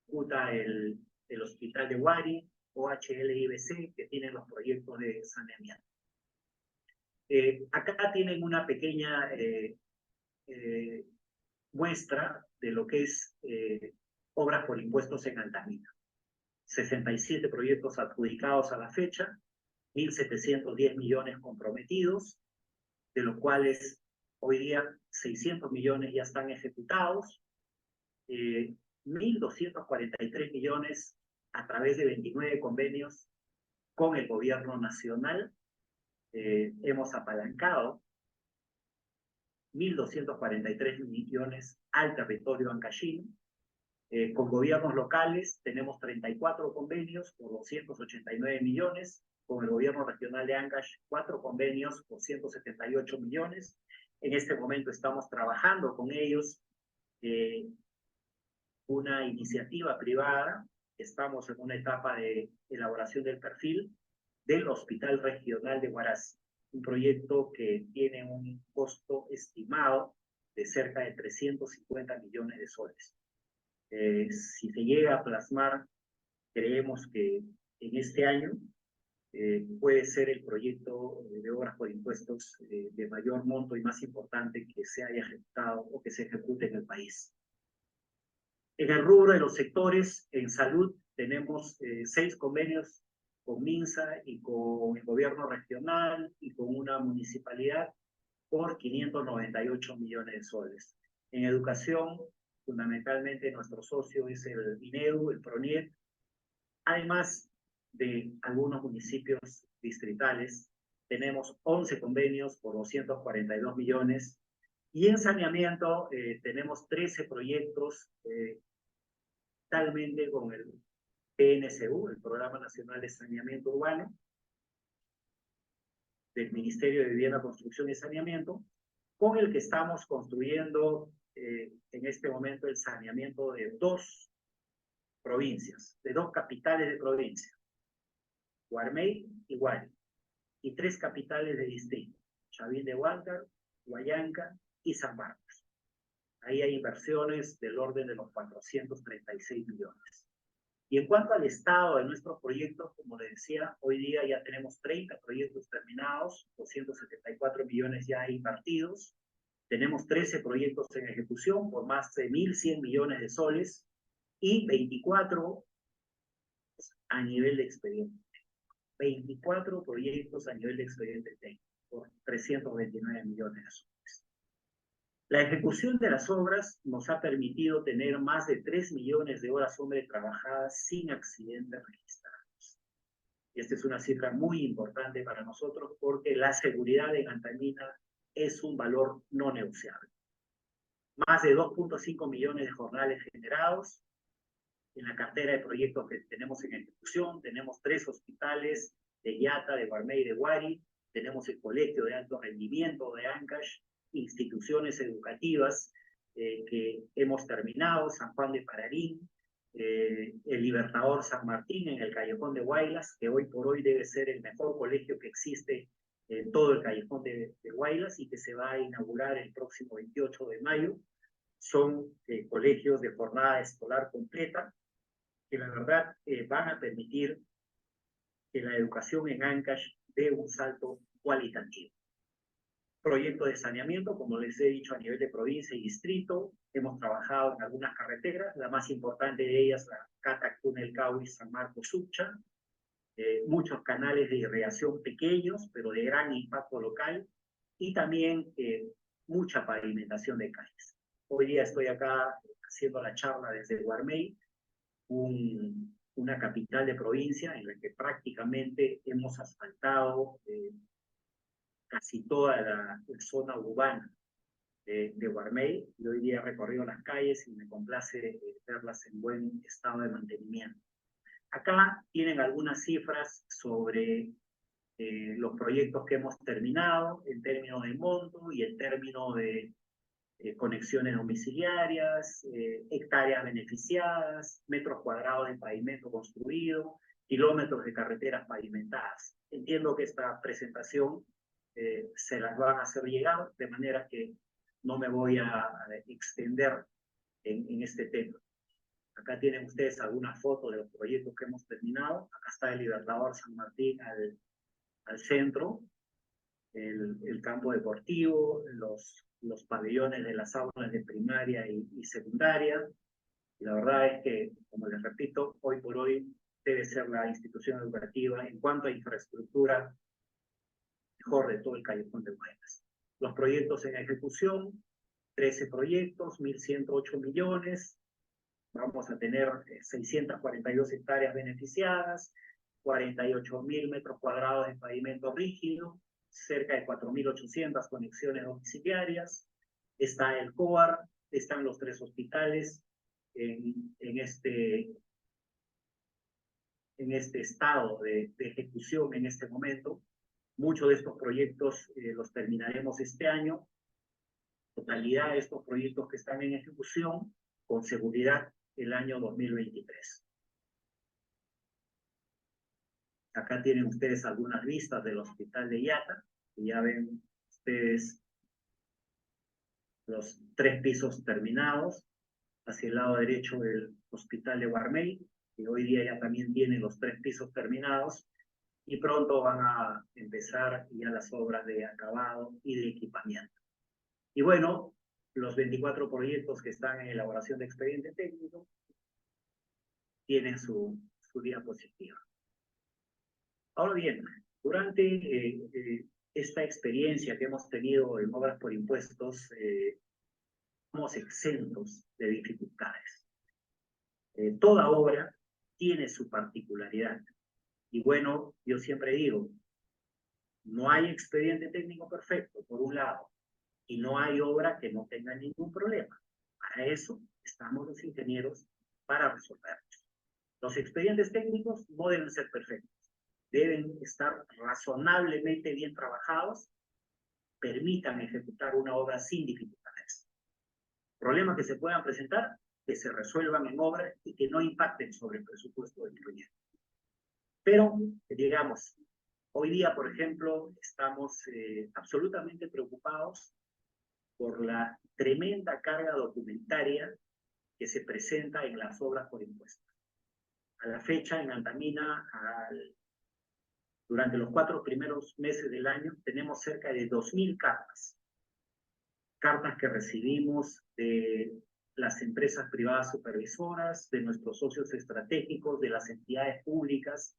Speaker 4: ejecuta el hospital de Huari, OHL y IBC, que tienen los proyectos de saneamiento. Acá tienen una pequeña muestra de lo que es obras por impuestos en Antamina. 67 proyectos adjudicados a la fecha, 1.710 millones comprometidos, de los cuales hoy día 600 millones ya están ejecutados, 1.243 millones a través de 29 convenios con el gobierno nacional. Hemos apalancado 1.243 millones al territorio ancashino. Con gobiernos locales tenemos 34 convenios por 289 millones, con el gobierno regional de Ancash 4 convenios por 178 millones. En este momento estamos trabajando con ellos una iniciativa privada. Estamos en una etapa de elaboración del perfil del Hospital Regional de Huaraz, un proyecto que tiene un costo estimado de cerca de 350 millones de soles. Si se llega a plasmar, creemos que en este año puede ser el proyecto de obras por impuestos de mayor monto y más importante que se haya ejecutado o que se ejecute en el país. En el rubro de los sectores, en salud, tenemos 6 convenios con MINSA y con el gobierno regional y con una municipalidad por 598 millones de soles. En educación, fundamentalmente nuestro socio es el INEDU, el PRONIET, además de algunos municipios distritales. Tenemos 11 convenios por 242 millones, y en saneamiento tenemos 13 proyectos totalmente con el PNSU, el Programa Nacional de Saneamiento Urbano, del Ministerio de Vivienda, Construcción y Saneamiento, con el que estamos construyendo en este momento el saneamiento de 2 provincias, de 2 capitales de provincia, Guarmey y Huari, y 3 capitales de distrito, Chavín de Huáncar, Huallanca y San Marcos. Ahí hay inversiones del orden de los 436 millones. Y en cuanto al estado de nuestros proyectos, como les decía, hoy día ya tenemos 30 proyectos terminados, 274 millones ya invertidos, Tenemos 13 proyectos en ejecución por más de 1.100 millones de soles y 24 a nivel de expediente. 24 proyectos a nivel de expediente técnico por 329 millones de soles. La ejecución de las obras nos ha permitido tener más de 3 millones de horas hombre trabajadas sin accidentes registrados. Y esta es una cifra muy importante para nosotros porque la seguridad en Antamina es un valor no negociable. Más de 2.5 millones de jornales generados. En la cartera de proyectos que tenemos en ejecución, tenemos 3 hospitales de Yata, de Guarmey y de Huari, tenemos el colegio de alto rendimiento de Ancash, instituciones educativas que hemos terminado, San Juan de Pararín, el Libertador San Martín en el Callejón de Huaylas, que hoy por hoy debe ser el mejor colegio que existe en todo el Callejón de Huaylas y que se va a inaugurar el próximo 28 de mayo. Son colegios de jornada escolar completa, que la verdad van a permitir que la educación en Ancash dé un salto cualitativo. Proyecto de saneamiento, como les he dicho, a nivel de provincia y distrito. Hemos trabajado en algunas carreteras, la más importante de ellas, la Catac Túnel Cauy San Marcos Sucha. Muchos canales de irrigación pequeños, pero de gran impacto local. Y también mucha pavimentación de calles. Hoy día estoy acá haciendo la charla desde Guarmey, una capital de provincia en la que prácticamente hemos asfaltado casi toda la zona urbana de Guarmey, y hoy día he recorrido las calles y me complace verlas en buen estado de mantenimiento. Acá tienen algunas cifras sobre los proyectos que hemos terminado en términos de monto y en términos de conexiones domiciliarias, hectáreas beneficiadas, metros cuadrados de pavimento construido, kilómetros de carreteras pavimentadas. Entiendo que esta presentación se las van a hacer llegar, de manera que no me voy a extender en este tema. Acá tienen ustedes algunas fotos de los proyectos que hemos terminado. Acá está el Libertador San Martín al centro, el campo deportivo, los pabellones de las aulas de primaria y secundaria. Y la verdad es que, como les repito, hoy por hoy debe ser la institución educativa en cuanto a infraestructura mejor de todo el Callejón de Huaylas. Los proyectos en ejecución, 13 proyectos, 1.108 millones. Vamos a tener 642 hectáreas beneficiadas, 48.000 metros cuadrados de pavimento rígido, cerca de 4.800 conexiones domiciliarias. Está el COAR, están los 3 hospitales en este estado de ejecución en este momento. Muchos de estos proyectos los terminaremos este año. Totalidad de estos proyectos que están en ejecución, con seguridad, el año 2023. Acá tienen ustedes algunas vistas del hospital de Yata, y ya ven ustedes los 3 pisos terminados. Hacia el lado derecho del hospital de Guarmey, que hoy día ya también tiene los 3 pisos terminados, y pronto van a empezar ya las obras de acabado y de equipamiento. Y bueno, los 24 proyectos que están en elaboración de expediente técnico tienen su diapositiva. Ahora bien, durante esta experiencia que hemos tenido en obras por impuestos, somos exentos de dificultades. Toda obra tiene su particularidad. Y bueno, yo siempre digo, no hay expediente técnico perfecto, por un lado, y no hay obra que no tenga ningún problema. Para eso estamos los ingenieros, para resolverlos. Los expedientes técnicos no deben ser perfectos, deben estar razonablemente bien trabajados, permitan ejecutar una obra sin dificultades. Problemas que se puedan presentar, que se resuelvan en obra y que no impacten sobre el presupuesto del proyecto. Pero, digamos, hoy día, por ejemplo, estamos absolutamente preocupados por la tremenda carga documentaria que se presenta en las obras por impuestos. A la fecha, en Antamina, durante los 4 primeros meses del año, tenemos cerca de 2.000 cartas. cartas que recibimos de las empresas privadas supervisoras, de nuestros socios estratégicos, de las entidades públicas.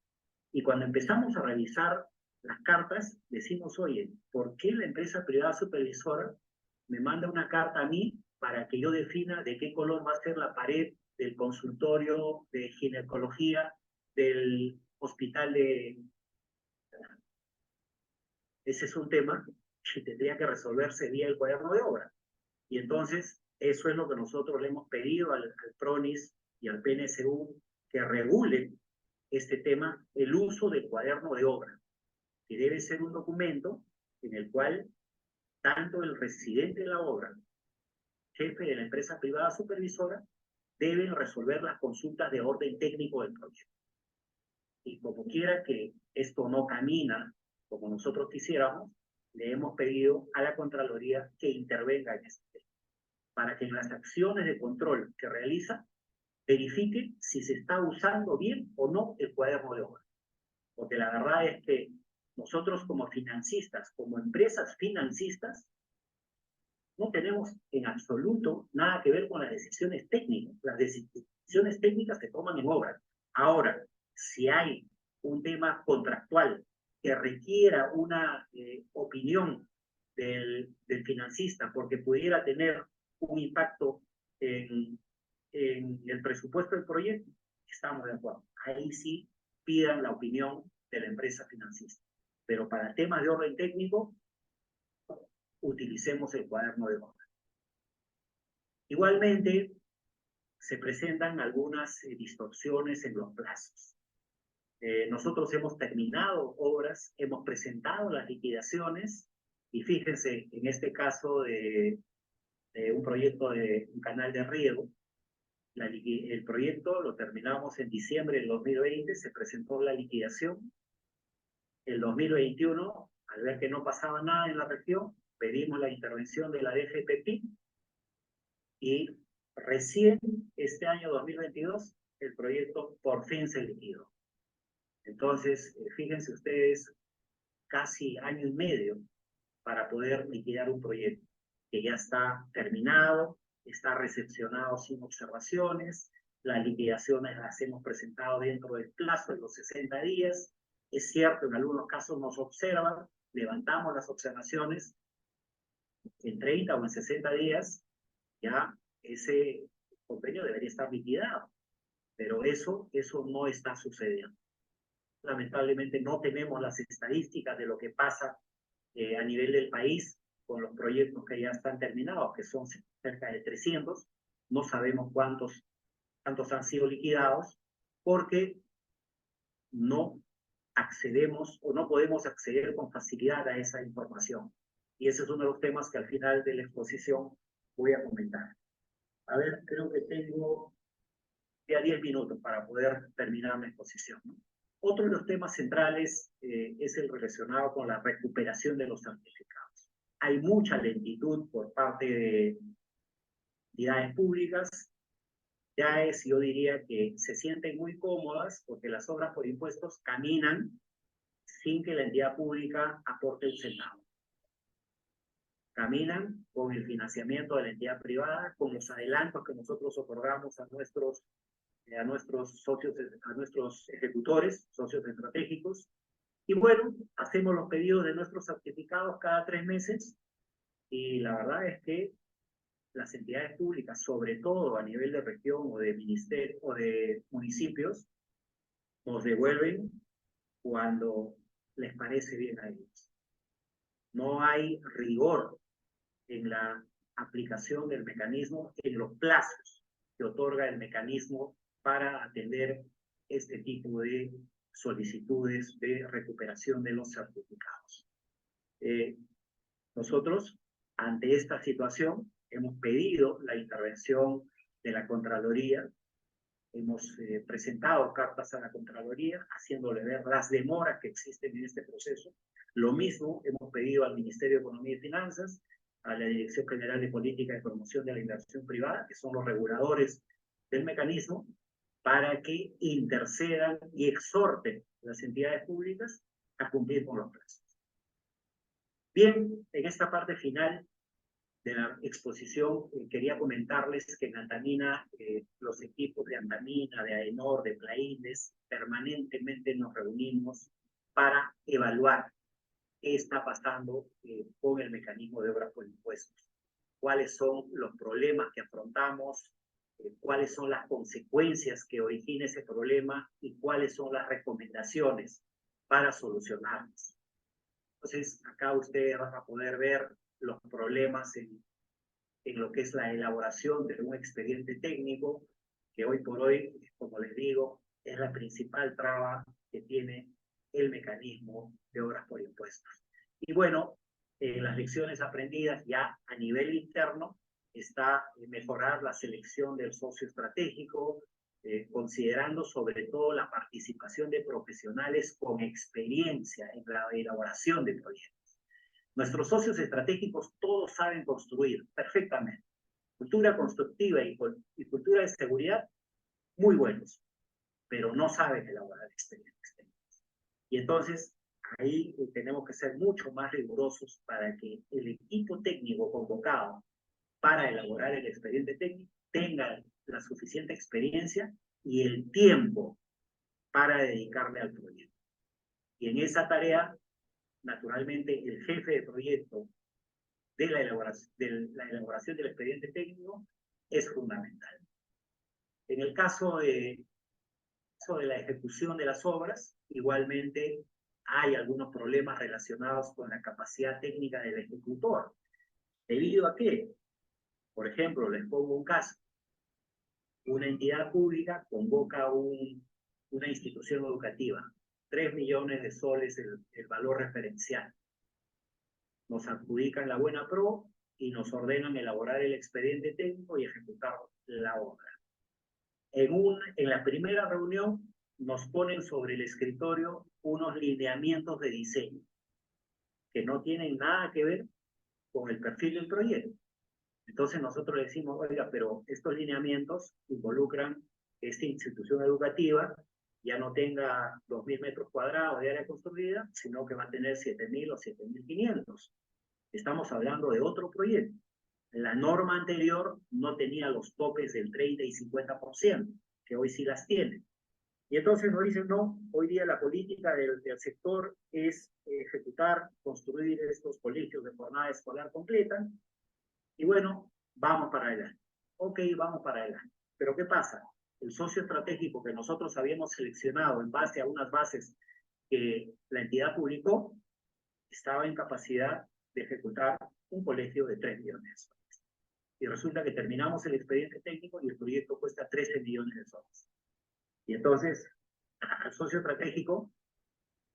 Speaker 4: Y cuando empezamos a revisar las cartas, decimos, oye, ¿por qué la empresa privada supervisora me manda una carta a mí para que yo defina de qué color va a ser la pared del consultorio de ginecología del hospital de... Ese es un tema que tendría que resolverse vía el cuaderno de obra. Y entonces, eso es lo que nosotros le hemos pedido al PRONIS y al PNSU, que regule este tema, el uso del cuaderno de obra, que debe ser un documento en el cual tanto el residente de la obra, jefe de la empresa privada supervisora, deben resolver las consultas de orden técnico del proyecto. Y como quiera que esto no camina como nosotros quisiéramos, le hemos pedido a la Contraloría que intervenga en este tema, para que en las acciones de control que realiza, verifique si se está usando bien o no el cuaderno de obra. Porque la verdad es que nosotros como financistas, como empresas financistas, no tenemos en absoluto nada que ver con las decisiones técnicas. Las decisiones técnicas se toman en obra. Ahora, si hay un tema contractual que requiera una opinión del financista porque pudiera tener un impacto en el presupuesto del proyecto, estamos de acuerdo. Ahí sí pidan la opinión de la empresa financista. Pero para temas de orden técnico, utilicemos el cuaderno de obra. Igualmente, se presentan algunas distorsiones en los plazos. Nosotros hemos terminado obras, hemos presentado las liquidaciones, y fíjense, en este caso de un proyecto de un canal de riego, el proyecto lo terminamos en diciembre del 2020, se presentó la liquidación. El 2021, al ver que no pasaba nada en la región, pedimos la intervención de la DGPP y recién este año 2022 el proyecto por fin se liquidó. Entonces, fíjense ustedes, casi año y medio para poder liquidar un proyecto que ya está terminado, está recepcionado sin observaciones, las liquidaciones las hemos presentado dentro del plazo de los 60 días. Es cierto, en algunos casos nos observan, levantamos las observaciones, en 30 o en 60 días ya ese convenio debería estar liquidado, pero eso no está sucediendo. Lamentablemente no tenemos las estadísticas de lo que pasa a nivel del país con los proyectos que ya están terminados, que son cerca de 300. No sabemos cuántos han sido liquidados, porque no accedemos o no podemos acceder con facilidad a esa información. Y ese es uno de los temas que al final de la exposición voy a comentar. A ver, creo que tengo ya 10 minutos para poder terminar mi exposición, ¿no? Otro de los temas centrales es el relacionado con la recuperación de los certificados. Hay mucha lentitud por parte de entidades públicas. Yo diría que se sienten muy cómodas porque las obras por impuestos caminan sin que la entidad pública aporte un centavo. Caminan con el financiamiento de la entidad privada, con los adelantos que nosotros otorgamos a nuestros socios, a nuestros ejecutores, socios estratégicos. Y bueno, hacemos los pedidos de nuestros certificados cada 3 meses, y la verdad es que las entidades públicas, sobre todo a nivel de región o de ministerio o de municipios, nos devuelven cuando les parece bien a ellos. No hay rigor en la aplicación del mecanismo, en los plazos que otorga el mecanismo para atender este tipo de solicitudes de recuperación de los certificados. Nosotros, ante esta situación, hemos pedido la intervención de la Contraloría, hemos presentado cartas a la Contraloría, haciéndole ver las demoras que existen en este proceso. Lo mismo hemos pedido al Ministerio de Economía y Finanzas, a la Dirección General de Política de Promoción de la Inversión Privada, que son los reguladores del mecanismo, para que intercedan y exhorten a las entidades públicas a cumplir con los plazos. Bien, en esta parte final la exposición, quería comentarles que en Antamina, los equipos de Antamina, de AENOR, de Plaindes, permanentemente nos reunimos para evaluar qué está pasando con el mecanismo de obras por impuestos, cuáles son los problemas que afrontamos, cuáles son las consecuencias que origina ese problema y cuáles son las recomendaciones para solucionarlos. Entonces, acá ustedes van a poder ver los problemas en lo que es la elaboración de un expediente técnico, que hoy por hoy, como les digo, es la principal traba que tiene el mecanismo de obras por impuestos. Y bueno, las lecciones aprendidas ya a nivel interno está mejorar la selección del socio estratégico, considerando sobre todo la participación de profesionales con experiencia en la elaboración de proyectos. Nuestros socios estratégicos todos saben construir perfectamente. Cultura constructiva y cultura de seguridad, muy buenos, pero no saben elaborar expedientes técnicos. Y entonces, ahí tenemos que ser mucho más rigurosos para que el equipo técnico convocado para elaborar el expediente técnico tenga la suficiente experiencia y el tiempo para dedicarle al proyecto. Y en esa tarea, naturalmente, el jefe de proyecto de la elaboración del expediente técnico es fundamental. En el caso de la ejecución de las obras, igualmente hay algunos problemas relacionados con la capacidad técnica del ejecutor. ¿Debido a qué? Por ejemplo, les pongo un caso. Una entidad pública convoca una institución educativa, 3 millones de soles el valor referencial. Nos adjudican la buena pro y nos ordenan elaborar el expediente técnico y ejecutar la obra. En la primera reunión nos ponen sobre el escritorio unos lineamientos de diseño que no tienen nada que ver con el perfil del proyecto. Entonces nosotros le decimos, oiga, pero estos lineamientos involucran que esta institución educativa ya no tenga 2.000 metros cuadrados de área construida, sino que va a tener 7.000 o 7.500. Estamos hablando de otro proyecto. La norma anterior no tenía los topes del 30 y 50%, que hoy sí las tiene. Y entonces nos dicen, no, hoy día la política del sector es ejecutar, construir estos colegios de jornada escolar completa, y bueno, vamos para adelante. Ok, vamos para adelante. Pero ¿qué pasa? El socio estratégico que nosotros habíamos seleccionado en base a unas bases que la entidad publicó, estaba en capacidad de ejecutar un colegio de 3 millones de soles. Y resulta que terminamos el expediente técnico y el proyecto cuesta 13 millones de soles. Y entonces, al socio estratégico,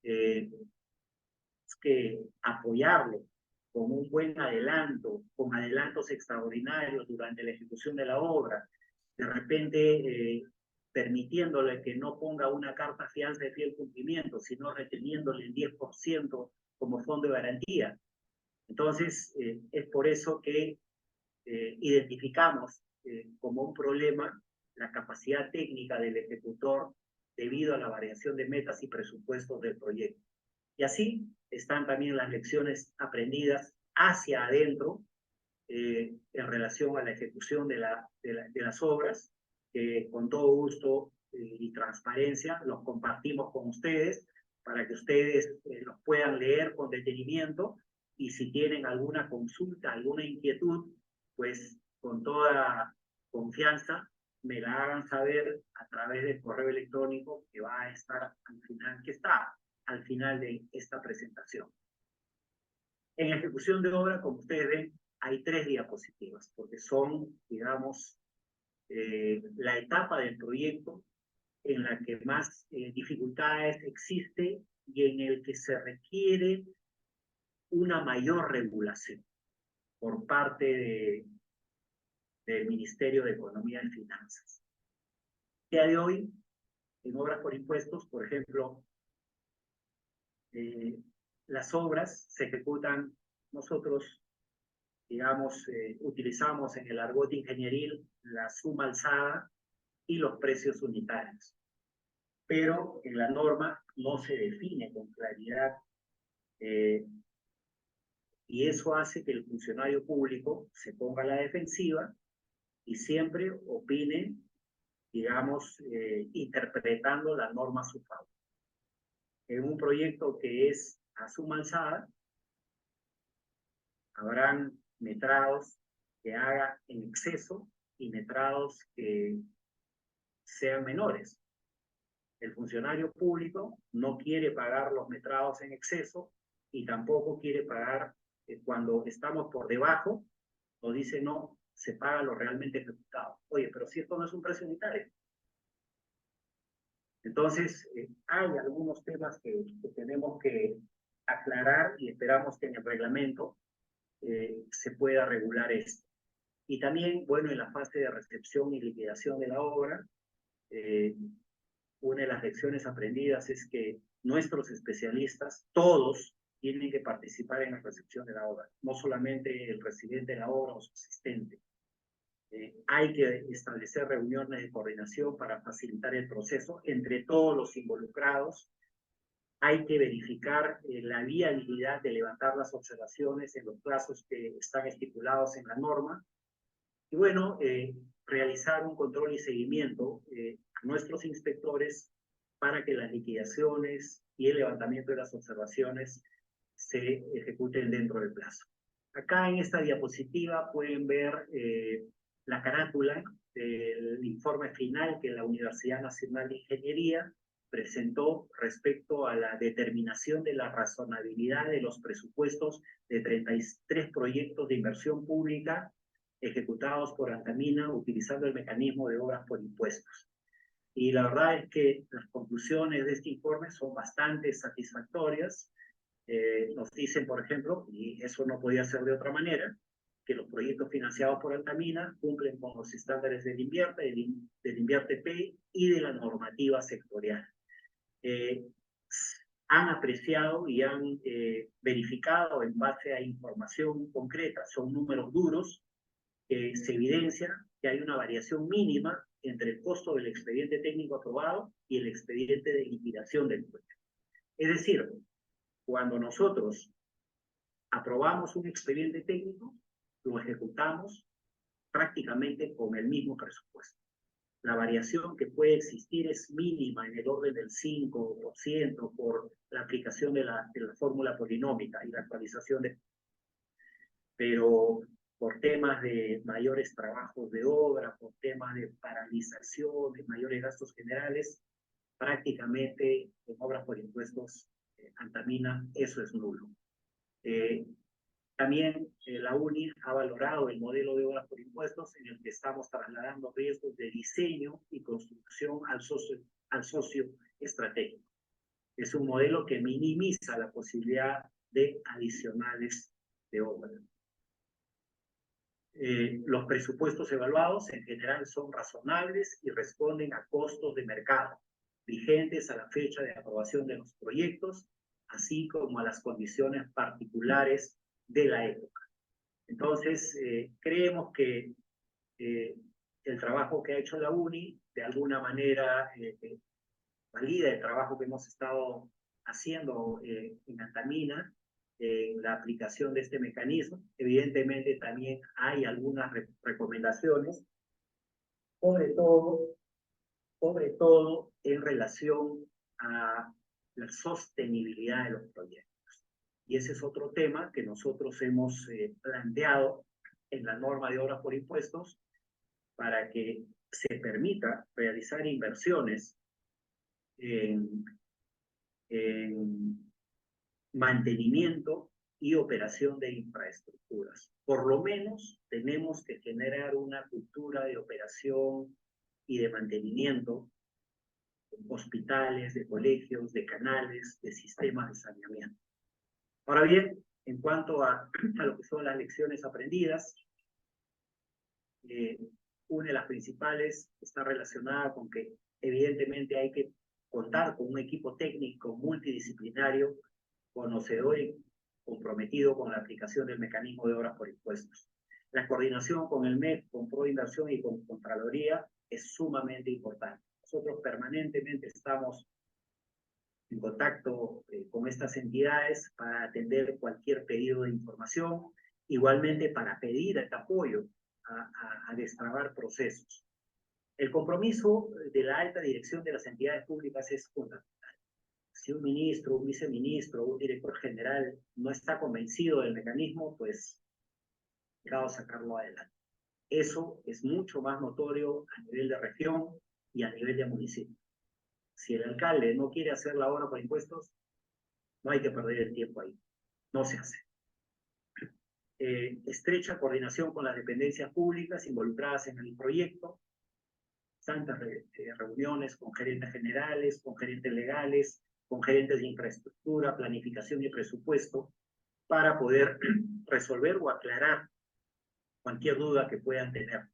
Speaker 4: es que apoyarlo con un buen adelanto, con adelantos extraordinarios durante la ejecución de la obra, de repente permitiéndole que no ponga una carta fianza de fiel cumplimiento, sino reteniéndole el 10% como fondo de garantía. Entonces, es por eso que identificamos como un problema la capacidad técnica del ejecutor debido a la variación de metas y presupuestos del proyecto. Y así están también las lecciones aprendidas hacia adentro en relación a la ejecución de las obras, que con todo gusto y transparencia los compartimos con ustedes para que ustedes los puedan leer con detenimiento y si tienen alguna consulta, alguna inquietud, pues con toda confianza me la hagan saber a través del correo electrónico que va a estar al final, que está al final de esta presentación. En ejecución de obra, como ustedes ven, hay 3 diapositivas, porque son, digamos, la etapa del proyecto en la que más dificultades existe y en el que se requiere una mayor regulación por parte del Ministerio de Economía y Finanzas. A día de hoy, en obras por impuestos, por ejemplo, las obras se ejecutan, nosotros, digamos, utilizamos en el argot ingenieril la suma alzada y los precios unitarios. Pero en la norma no se define con claridad Y eso hace que el funcionario público se ponga a la defensiva y siempre opine, digamos, interpretando la norma a su favor. En un proyecto que es a su manzana, habrán metrados que haga en exceso y metrados que sean menores. El funcionario público no quiere pagar los metrados en exceso y tampoco quiere pagar cuando estamos por debajo, nos dice no, se paga lo realmente ejecutado. Oye, pero si esto no es un precio unitario. Entonces, hay algunos temas que tenemos que aclarar y esperamos que en el reglamento se pueda regular esto. Y también, bueno, en la fase de recepción y liquidación de la obra, una de las lecciones aprendidas es que nuestros especialistas, todos, tienen que participar en la recepción de la obra, no solamente el residente de la obra o su asistente. Hay que establecer reuniones de coordinación para facilitar el proceso entre todos los involucrados. Hay que verificar la viabilidad de levantar las observaciones en los plazos que están estipulados en la norma. Y bueno, realizar un control y seguimiento a nuestros inspectores para que las liquidaciones y el levantamiento de las observaciones se ejecuten dentro del plazo. Acá en esta diapositiva pueden ver la carátula del informe final que la Universidad Nacional de Ingeniería presentó respecto a la determinación de la razonabilidad de los presupuestos de 33 proyectos de inversión pública ejecutados por Antamina utilizando el mecanismo de obras por impuestos. Y la verdad es que las conclusiones de este informe son bastante satisfactorias. Nos dicen, por ejemplo, y eso no podía ser de otra manera, que los proyectos financiados por Antamina cumplen con los estándares del INVIERTE-P y de la normativa sectorial. Han apreciado y han verificado en base a información concreta, son números duros, se evidencia que hay una variación mínima entre el costo del expediente técnico aprobado y el expediente de liquidación del proyecto. Es decir, cuando nosotros aprobamos un expediente técnico, lo ejecutamos prácticamente con el mismo presupuesto. La variación que puede existir es mínima, en el orden del 5% por la aplicación de la fórmula polinómica y la actualización de... Pero por temas de mayores trabajos de obra, por temas de paralización, de mayores gastos generales, prácticamente en obras por impuestos Antamina, eso es nulo. También la UNI ha valorado el modelo de obras por impuestos en el que estamos trasladando riesgos de diseño y construcción al socio estratégico. Es un modelo que minimiza la posibilidad de adicionales de obra. Los presupuestos evaluados en general son razonables y responden a costos de mercado vigentes a la fecha de aprobación de los proyectos, así como a las condiciones particulares de la época. Entonces, creemos que el trabajo que ha hecho la UNI, de alguna manera, valida el trabajo que hemos estado haciendo en Antamina, la aplicación de este mecanismo. Evidentemente, también hay algunas recomendaciones, sobre todo en relación a la sostenibilidad de los proyectos. Y ese es otro tema que nosotros hemos planteado en la norma de obras por impuestos para que se permita realizar inversiones en mantenimiento y operación de infraestructuras. Por lo menos tenemos que generar una cultura de operación y de mantenimiento de hospitales, de colegios, de canales, de sistemas de saneamiento. Ahora bien, en cuanto a lo que son las lecciones aprendidas, una de las principales está relacionada con que evidentemente hay que contar con un equipo técnico multidisciplinario, conocedor y comprometido con la aplicación del mecanismo de obras por impuestos. La coordinación con el MEF, con Proinversión y con Contraloría es sumamente importante. Nosotros permanentemente estamos en contacto con estas entidades para atender cualquier pedido de información, igualmente para pedir el apoyo a destrabar procesos. El compromiso de la alta dirección de las entidades públicas es fundamental. Si un ministro, un viceministro, un director general no está convencido del mecanismo, pues complicado sacarlo adelante. Eso es mucho más notorio a nivel de región y a nivel de municipio. Si el alcalde no quiere hacer la obra por impuestos, no hay que perder el tiempo ahí. No se hace. Estrecha coordinación con las dependencias públicas involucradas en el proyecto, tantas reuniones con gerentes generales, con gerentes legales, con gerentes de infraestructura, planificación y presupuesto, para poder resolver o aclarar cualquier duda que puedan tener.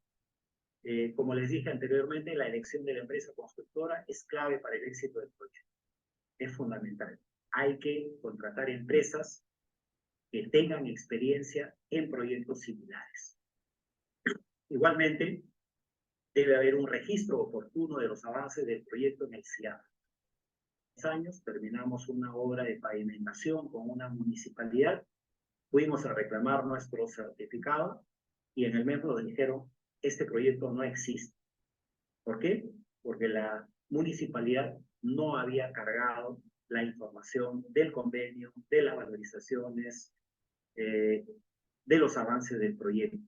Speaker 4: Como les dije anteriormente, la elección de la empresa constructora es clave para el éxito del proyecto. Es fundamental. Hay que contratar empresas que tengan experiencia en proyectos similares. Igualmente, debe haber un registro oportuno de los avances del proyecto en el CIAP. Hace años terminamos una obra de pavimentación con una municipalidad, fuimos a reclamar nuestro certificado y en el mes nos dijeron, este proyecto no existe. ¿Por qué? Porque la municipalidad no había cargado la información del convenio, de las valorizaciones, de los avances del proyecto.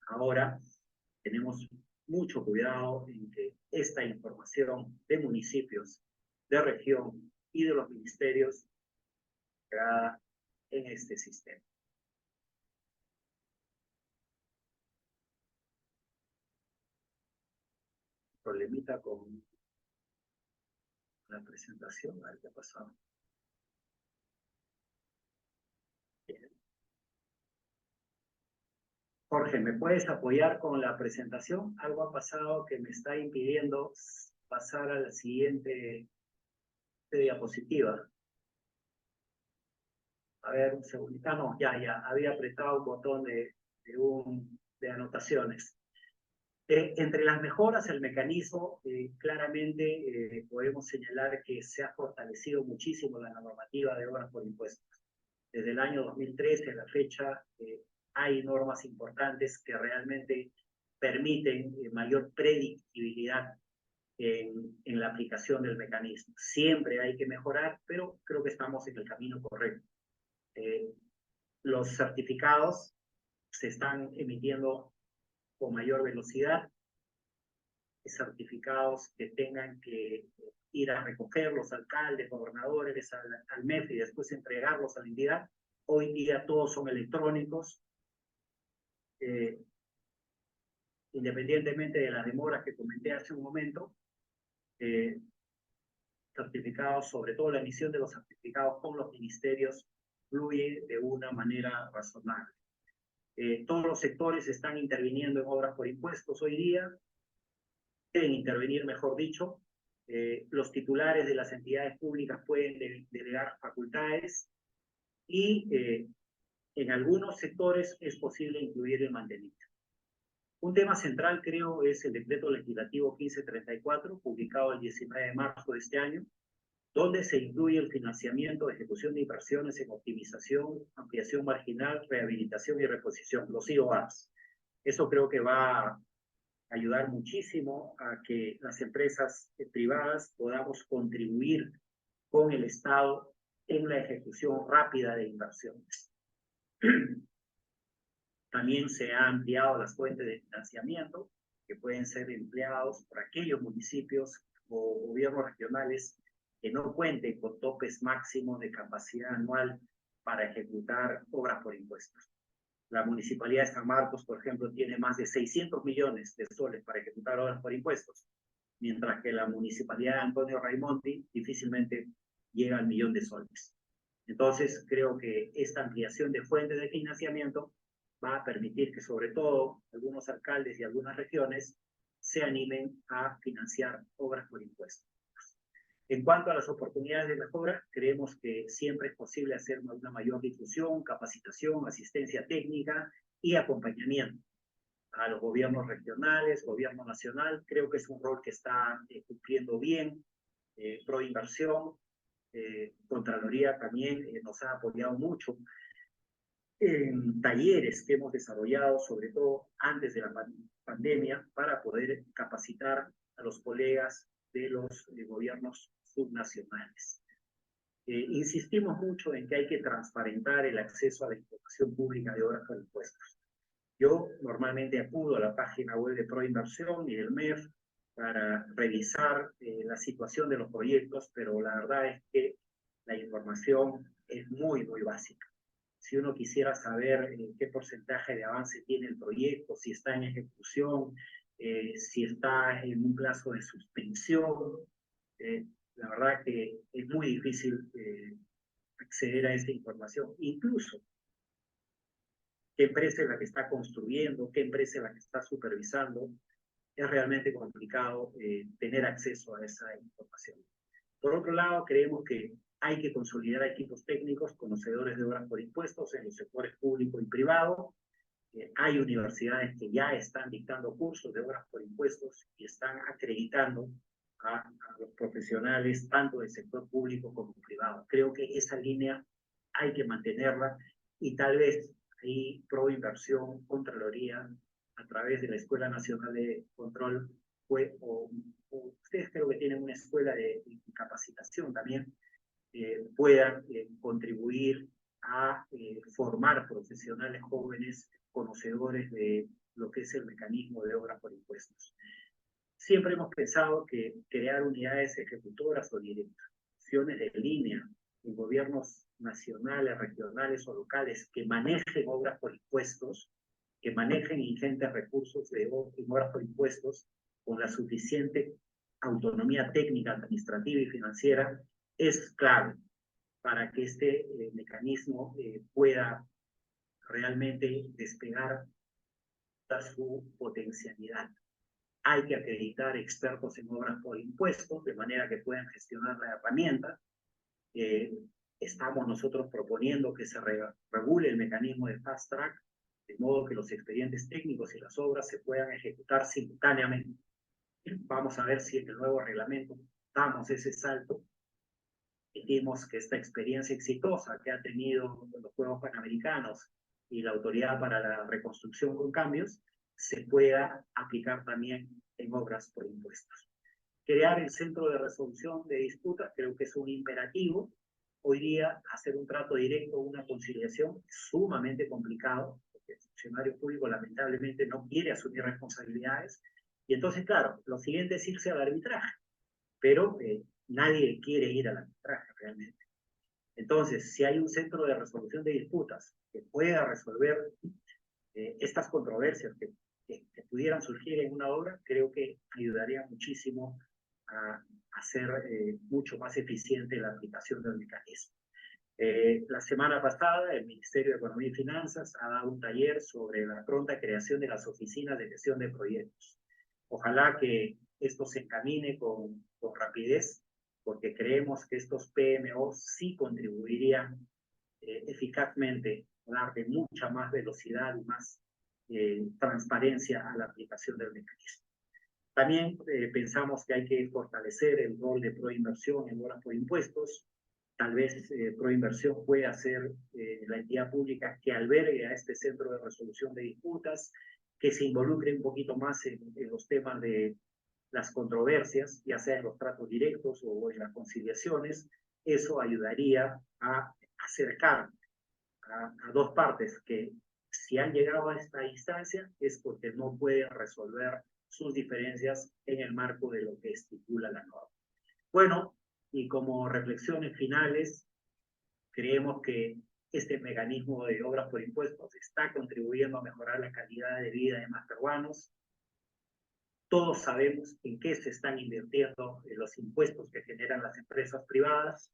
Speaker 4: Ahora tenemos mucho cuidado en que esta información de municipios, de región y de los ministerios quede en este sistema. Problemita con la presentación, a ver qué ha pasado. Bien. Jorge, ¿me puedes apoyar con la presentación? Algo ha pasado que me está impidiendo pasar a la siguiente diapositiva. A ver, un segundito. No, ya, había apretado un botón de anotaciones. Entre las mejoras al mecanismo, claramente podemos señalar que se ha fortalecido muchísimo la normativa de obras por impuestos. Desde el año 2013 a la fecha hay normas importantes que realmente permiten mayor predictibilidad en la aplicación del mecanismo. Siempre hay que mejorar, pero creo que estamos en el camino correcto. Los certificados se están emitiendo con mayor velocidad, certificados que tengan que ir a recoger los alcaldes, gobernadores al MEF y después entregarlos a la entidad. Hoy día todos son electrónicos, independientemente de las demoras que comenté hace un momento, certificados, sobre todo la emisión de los certificados con los ministerios, fluye de una manera razonable. Todos los sectores están interviniendo en obras por impuestos hoy día, deben intervenir, mejor dicho. Los titulares de las entidades públicas pueden delegar facultades y en algunos sectores es posible incluir el mantenimiento. Un tema central, creo, es el decreto legislativo 1534, publicado el 19 de marzo de este año, donde se incluye el financiamiento de ejecución de inversiones en optimización, ampliación marginal, rehabilitación y reposición, los IOAs. Eso creo que va a ayudar muchísimo a que las empresas privadas podamos contribuir con el Estado en la ejecución rápida de inversiones. También se han ampliado las fuentes de financiamiento que pueden ser empleados por aquellos municipios o gobiernos regionales que no cuenten con topes máximos de capacidad anual para ejecutar obras por impuestos. La Municipalidad de San Marcos, por ejemplo, tiene más de 600 millones de soles para ejecutar obras por impuestos, mientras que la Municipalidad de Antonio Raimondi difícilmente llega al millón de soles. Entonces, creo que esta ampliación de fuentes de financiamiento va a permitir que, sobre todo, algunos alcaldes y algunas regiones se animen a financiar obras por impuestos. En cuanto a las oportunidades de mejora, creemos que siempre es posible hacer una mayor difusión, capacitación, asistencia técnica y acompañamiento a los gobiernos regionales, gobierno nacional. Creo que es un rol que está cumpliendo bien, Proinversión, Contraloría también nos ha apoyado mucho en talleres que hemos desarrollado, sobre todo antes de la pandemia, para poder capacitar a los colegas de los gobiernos subnacionales. Insistimos mucho en que hay que transparentar el acceso a la información pública de obras por impuestos. Yo normalmente acudo a la página web de Proinversión y del MEF para revisar la situación de los proyectos, pero la verdad es que la información es muy básica. Si uno quisiera saber qué porcentaje de avance tiene el proyecto, si está en ejecución, si está en un plazo de suspensión, la verdad que es muy difícil acceder a esa información. Incluso qué empresa es la que está construyendo, qué empresa es la que está supervisando, es realmente complicado tener acceso a esa información. Por otro lado, creemos que hay que consolidar equipos técnicos conocedores de obras por impuestos en los sectores público y privado. Hay universidades que ya están dictando cursos de obras por impuestos y están acreditando a los profesionales tanto del sector público como privado. Creo que esa línea hay que mantenerla y tal vez ahí Proinversión, Contraloría, a través de la Escuela Nacional de Control, o ustedes creo que tienen una escuela de capacitación también, puedan contribuir a formar profesionales jóvenes conocedores de lo que es el mecanismo de obras por impuestos. Siempre hemos pensado que crear unidades ejecutoras o direcciones de línea en gobiernos nacionales, regionales o locales que manejen obras por impuestos, que manejen ingentes recursos en obras por impuestos con la suficiente autonomía técnica, administrativa y financiera, es clave para que este mecanismo pueda realmente despegar su potencialidad. Hay que acreditar expertos en obras por impuestos, de manera que puedan gestionar la herramienta. Estamos nosotros proponiendo que se regule el mecanismo de fast track, de modo que los expedientes técnicos y las obras se puedan ejecutar simultáneamente. Vamos a ver si en el nuevo reglamento damos ese salto. Vimos que esta experiencia exitosa que ha tenido los Juegos Panamericanos y la Autoridad para la Reconstrucción con Cambios se pueda aplicar también en obras por impuestos. Crear el centro de resolución de disputas creo que es un imperativo. Hoy día hacer un trato directo, una conciliación es sumamente complicado, porque el funcionario público lamentablemente no quiere asumir responsabilidades, y entonces claro, lo siguiente es irse al arbitraje, pero nadie quiere ir al arbitraje realmente. Entonces, si hay un centro de resolución de disputas que pueda resolver estas controversias que pudieran surgir en una obra, creo que ayudaría muchísimo a hacer mucho más eficiente la aplicación del mecanismo. La semana pasada, el Ministerio de Economía y Finanzas ha dado un taller sobre la pronta creación de las oficinas de gestión de proyectos. Ojalá que esto se encamine con rapidez, porque creemos que estos PMO sí contribuirían eficazmente a darle mucha más velocidad y más transparencia a la aplicación del mecanismo. También pensamos que hay que fortalecer el rol de Proinversión en obras por impuestos. Tal vez Proinversión pueda ser la entidad pública que albergue a este centro de resolución de disputas, que se involucre un poquito más en los temas de las controversias, ya sea en los tratos directos o en las conciliaciones. Eso ayudaría a acercar a dos partes que, si han llegado a esta instancia, es porque no pueden resolver sus diferencias en el marco de lo que estipula la norma. Bueno, y como reflexiones finales, creemos que este mecanismo de obras por impuestos está contribuyendo a mejorar la calidad de vida de más peruanos. Todos sabemos en qué se están invirtiendo los impuestos que generan las empresas privadas.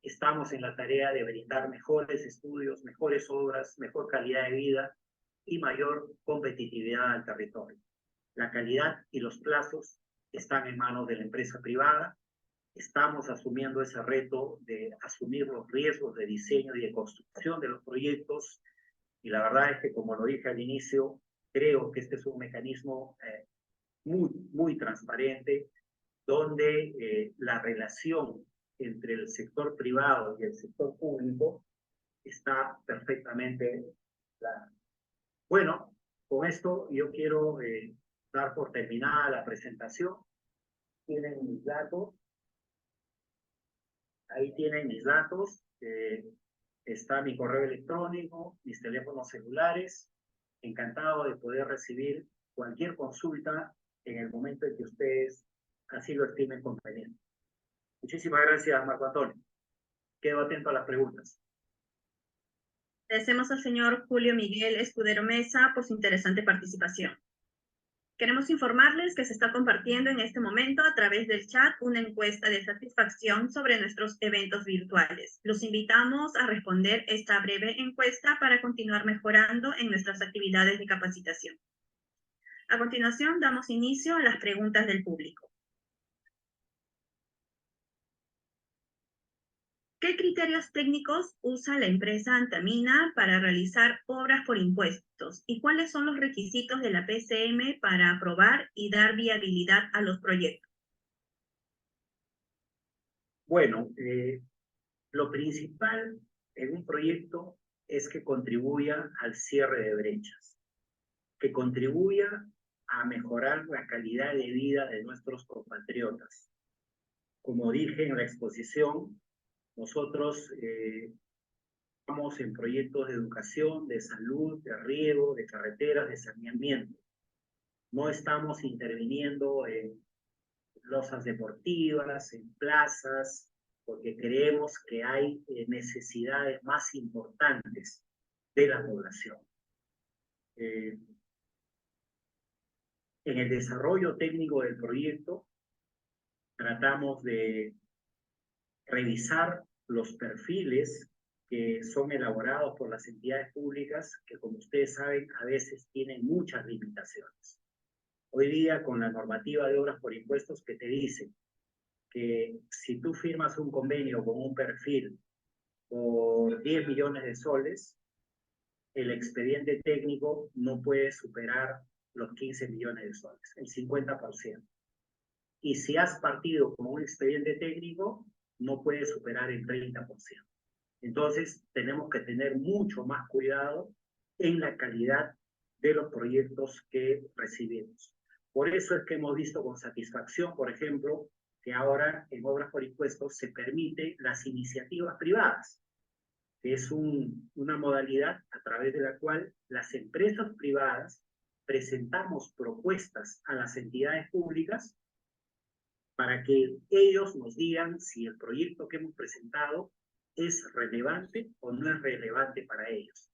Speaker 4: Estamos en la tarea de brindar mejores estudios, mejores obras, mejor calidad de vida y mayor competitividad al territorio. La calidad y los plazos están en manos de la empresa privada. Estamos asumiendo ese reto de asumir los riesgos de diseño y de construcción de los proyectos. Y la verdad es que, como lo dije al inicio, creo que este es un mecanismo muy transparente, donde la relación entre el sector privado y el sector público está perfectamente clara. Bueno, con esto yo quiero dar por terminada la presentación. Tienen mis datos. Ahí tienen mis datos. Está mi correo electrónico, mis teléfonos celulares. Encantado de poder recibir cualquier consulta en el momento en que ustedes así lo estimen conveniente. Muchísimas gracias, Marco Antonio. Quedo atento a las preguntas.
Speaker 1: Agradecemos al señor Julio Miguel Escudero Mesa por su interesante participación. Queremos informarles que se está compartiendo en este momento a través del chat una encuesta de satisfacción sobre nuestros eventos virtuales. Los invitamos a responder esta breve encuesta para continuar mejorando en nuestras actividades de capacitación. A continuación, damos inicio a las preguntas del público. ¿Qué criterios técnicos usa la empresa Antamina para realizar obras por impuestos? ¿Y cuáles son los requisitos de la PCM para aprobar y dar viabilidad a los proyectos?
Speaker 4: Bueno, lo principal en un proyecto es que contribuya al cierre de brechas, que contribuya a mejorar la calidad de vida de nuestros compatriotas. Como dije en la exposición, nosotros estamos en proyectos de educación, de salud, de riego, de carreteras, de saneamiento. No estamos interviniendo en losas deportivas, en plazas, porque creemos que hay necesidades más importantes de la población. En el desarrollo técnico del proyecto, tratamos de revisar los perfiles que son elaborados por las entidades públicas, que como ustedes saben, a veces tienen muchas limitaciones. Hoy día, con la normativa de obras por impuestos que te dice que si tú firmas un convenio con un perfil por 10 millones de soles, el expediente técnico no puede superar los 15 millones de soles, el 50%. Y si has partido con un expediente técnico, no puede superar el 30%. Entonces, tenemos que tener mucho más cuidado en la calidad de los proyectos que recibimos. Por eso es que hemos visto con satisfacción, por ejemplo, que ahora en obras por impuestos se permite las iniciativas privadas, que es una modalidad a través de la cual las empresas privadas presentamos propuestas a las entidades públicas para que ellos nos digan si el proyecto que hemos presentado es relevante o no es relevante para ellos.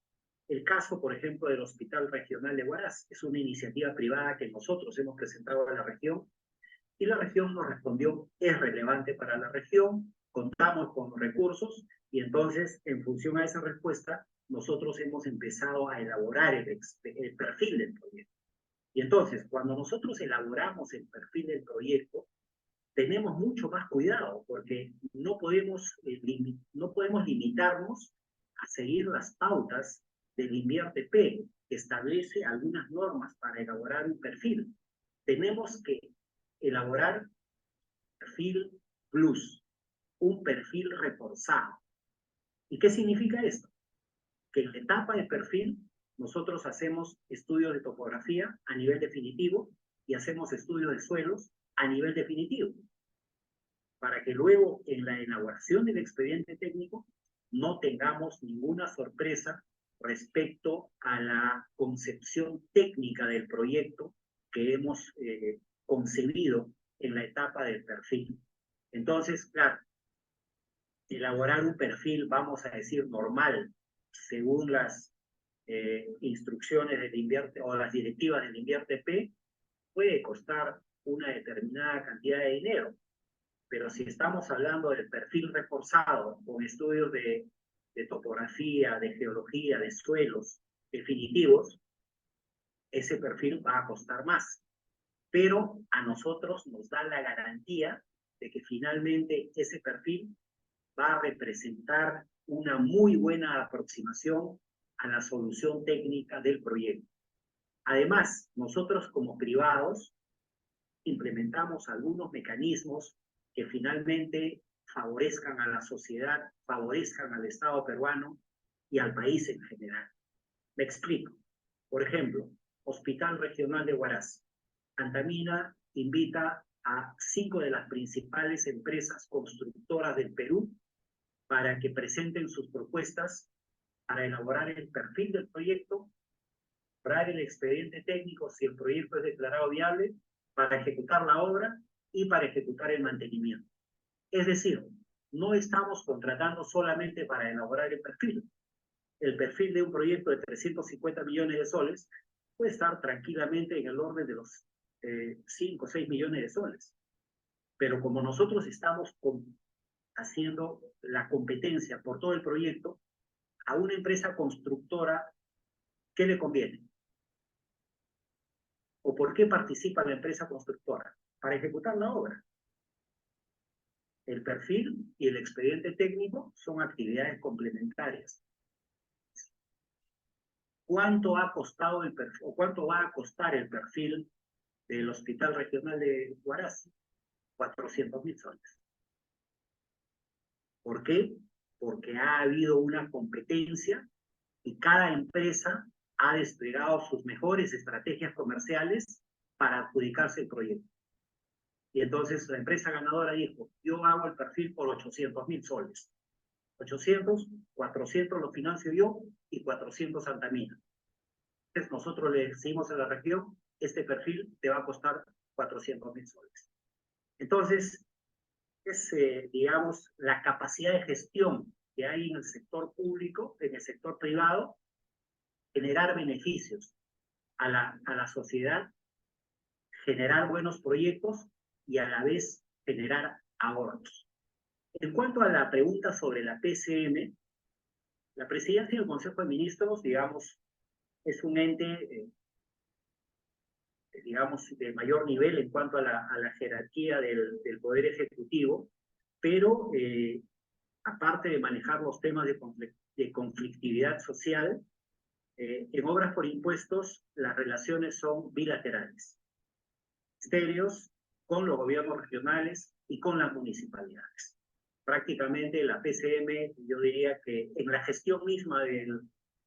Speaker 4: El caso, por ejemplo, del Hospital Regional de Huaraz es una iniciativa privada que nosotros hemos presentado a la región y la región nos respondió, es relevante para la región, contamos con los recursos y entonces, en función a esa respuesta, nosotros hemos empezado a elaborar el perfil del proyecto. Y entonces, cuando nosotros elaboramos el perfil del proyecto, tenemos mucho más cuidado porque no podemos limitarnos a seguir las pautas del INVIERTE-P, que establece algunas normas para elaborar un perfil. Tenemos que elaborar perfil plus, un perfil reforzado. ¿Y qué significa esto? Que en la etapa de perfil nosotros hacemos estudios de topografía a nivel definitivo y hacemos estudios de suelos a nivel definitivo, para que luego en la elaboración del expediente técnico no tengamos ninguna sorpresa respecto a la concepción técnica del proyecto que hemos concebido en la etapa del perfil. Entonces, claro, elaborar un perfil, vamos a decir, normal, según las instrucciones del INVIERTE o las directivas del INVIERTE-P, puede costar una determinada cantidad de dinero. Pero si estamos hablando del perfil reforzado con estudios de topografía, de geología, de suelos definitivos, ese perfil va a costar más. Pero a nosotros nos da la garantía de que finalmente ese perfil va a representar una muy buena aproximación a la solución técnica del proyecto. Además, nosotros como privados implementamos algunos mecanismos que finalmente favorezcan a la sociedad, favorezcan al Estado peruano y al país en general. Me explico. Por ejemplo, Hospital Regional de Huaraz. Antamina invita a 5 de las principales empresas constructoras del Perú para que presenten sus propuestas para elaborar el perfil del proyecto, elaborar el expediente técnico si el proyecto es declarado viable, para ejecutar la obra y para ejecutar el mantenimiento. Es decir, no estamos contratando solamente para elaborar el perfil. El perfil de un proyecto de 350 millones de soles puede estar tranquilamente en el orden de los 5 o 6 millones de soles. Pero como nosotros estamos haciendo la competencia por todo el proyecto, a una empresa constructora, ¿qué le conviene? ¿O por qué participa la empresa constructora? Para ejecutar la obra. El perfil y el expediente técnico son actividades complementarias. ¿Cuánto ha costado el perfil, o cuánto va a costar el perfil del Hospital Regional de Huaraz? 400.000 soles. ¿Por qué? Porque ha habido una competencia y cada empresa ha desplegado sus mejores estrategias comerciales para adjudicarse el proyecto. Y entonces la empresa ganadora dijo, yo hago el perfil por 800.000 soles. 800, 400 lo financio yo y 400 Antamina. Entonces nosotros le decimos a la región, este perfil te va a costar 400.000 soles. Entonces, es, digamos, la capacidad de gestión que hay en el sector público, en el sector privado, generar beneficios a la sociedad, generar buenos proyectos y a la vez generar ahorros. En cuanto a la pregunta sobre la PCM, la Presidencia del Consejo de Ministros, digamos, es un ente, digamos, de mayor nivel en cuanto a la jerarquía del Poder Ejecutivo, pero aparte de manejar los temas de conflictividad social, en obras por impuestos las relaciones son bilaterales, serios con los gobiernos regionales y con las municipalidades. Prácticamente la PCM, yo diría que en la gestión misma de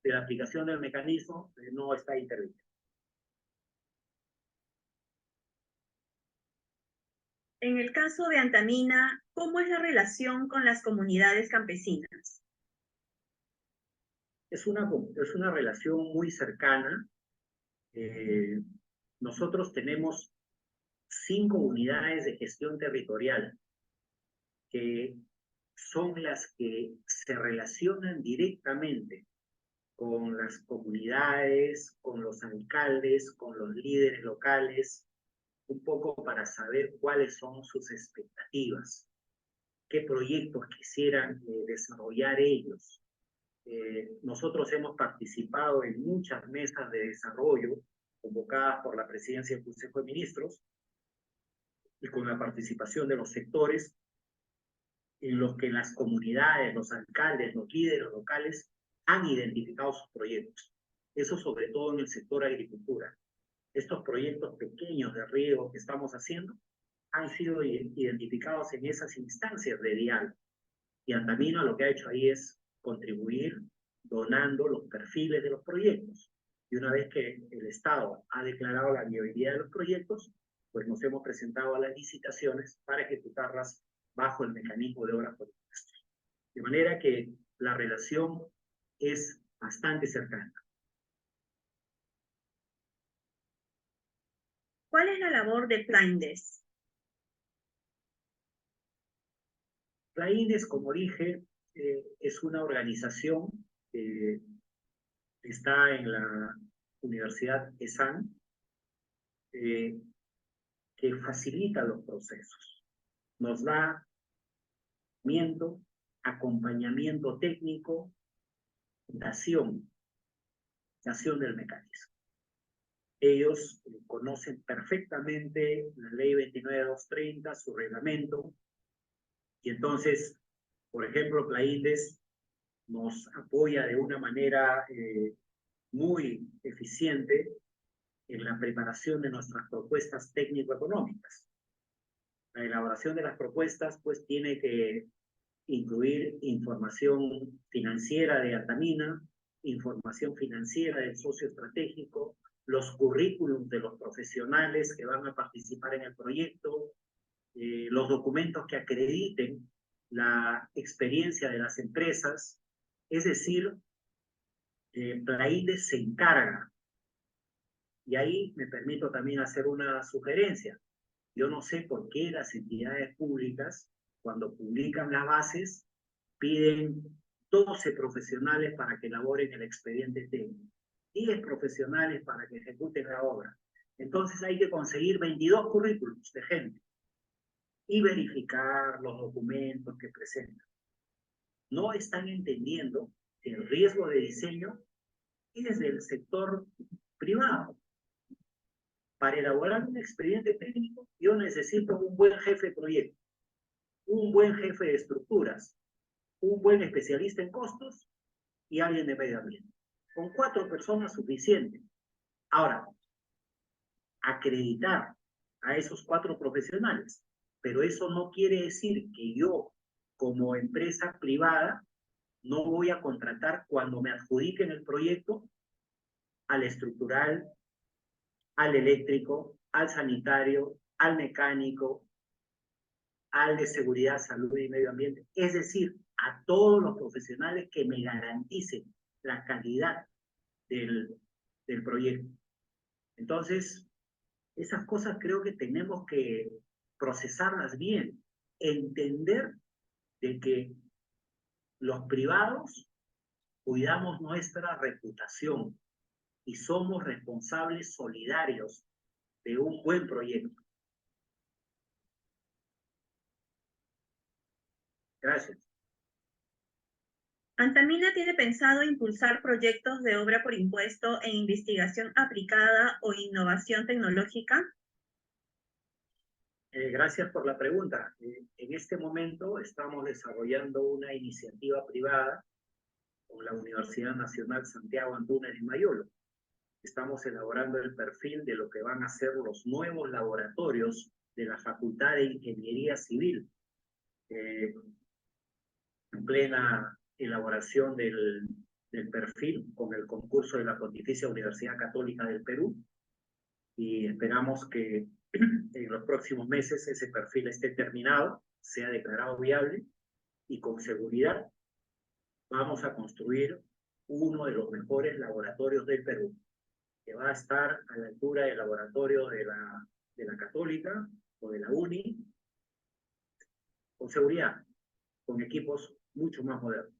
Speaker 4: la aplicación del mecanismo no está intervenida.
Speaker 1: En el caso de Antamina, ¿cómo es la relación con las comunidades campesinas?
Speaker 4: Es una relación muy cercana. Nosotros tenemos 5 unidades de gestión territorial que son las que se relacionan directamente con las comunidades, con los alcaldes, con los líderes locales, un poco para saber cuáles son sus expectativas, qué proyectos quisieran desarrollar ellos. Nosotros hemos participado en muchas mesas de desarrollo convocadas por la Presidencia del Consejo de Ministros y con la participación de los sectores en los que las comunidades, los alcaldes, los líderes locales han identificado sus proyectos. Eso sobre todo en el sector agricultura. Estos proyectos pequeños de riego que estamos haciendo han sido identificados en esas instancias de diálogo. Y Antamina lo que ha hecho ahí es contribuir donando los perfiles de los proyectos. Y una vez que el Estado ha declarado la viabilidad de los proyectos, pues nos hemos presentado a las licitaciones para ejecutarlas bajo el mecanismo de obras por impuestos. De manera que la relación es bastante cercana.
Speaker 1: ¿Cuál es la labor de Plaindes?
Speaker 4: Plaindes, como dije, es una organización que está en la Universidad ESAN, que facilita los procesos. Nos da acompañamiento técnico, dación del mecanismo. Ellos conocen perfectamente la ley 29230, su reglamento, y entonces, por ejemplo, Plaindes nos apoya de una manera muy eficiente en la preparación de nuestras propuestas técnico-económicas. La elaboración de las propuestas, pues, tiene que incluir información financiera de Antamina, información financiera del socio estratégico, los currículums de los profesionales que van a participar en el proyecto, los documentos que acrediten la experiencia de las empresas. Es decir, PLAIDE se encarga. Y ahí me permito también hacer una sugerencia. Yo no sé por qué las entidades públicas, cuando publican las bases, piden 12 profesionales para que elaboren el expediente técnico, 10 profesionales para que ejecuten la obra. Entonces hay que conseguir 22 currículums de gente y verificar los documentos que presentan. No están entendiendo el riesgo de diseño y desde el sector privado. Para elaborar un expediente técnico, yo necesito un buen jefe de proyecto, un buen jefe de estructuras, un buen especialista en costos y alguien de medio ambiente. Con 4 personas suficiente. Ahora, acreditar a esos 4 profesionales, pero eso no quiere decir que yo, como empresa privada, no voy a contratar cuando me adjudiquen el proyecto al estructural, al eléctrico, al sanitario, al mecánico, al de seguridad, salud y medio ambiente. Es decir, a todos los profesionales que me garanticen la calidad del proyecto. Entonces, esas cosas creo que tenemos que procesarlas bien, entender de que los privados cuidamos nuestra reputación y somos responsables solidarios de un buen proyecto. Gracias.
Speaker 1: ¿Antamina tiene pensado impulsar proyectos de obra por impuesto en investigación aplicada o innovación tecnológica?
Speaker 4: Gracias por la pregunta. En este momento estamos desarrollando una iniciativa privada con la Universidad Nacional Santiago Antúnez de Mayolo. Estamos elaborando el perfil de lo que van a ser los nuevos laboratorios de la Facultad de Ingeniería Civil, en plena elaboración del perfil con el concurso de la Pontificia Universidad Católica del Perú, y esperamos que en los próximos meses ese perfil esté terminado, sea declarado viable, y con seguridad vamos a construir uno de los mejores laboratorios del Perú, que va a estar a la altura del laboratorio de la Católica o de la UNI, con seguridad, con equipos mucho más modernos.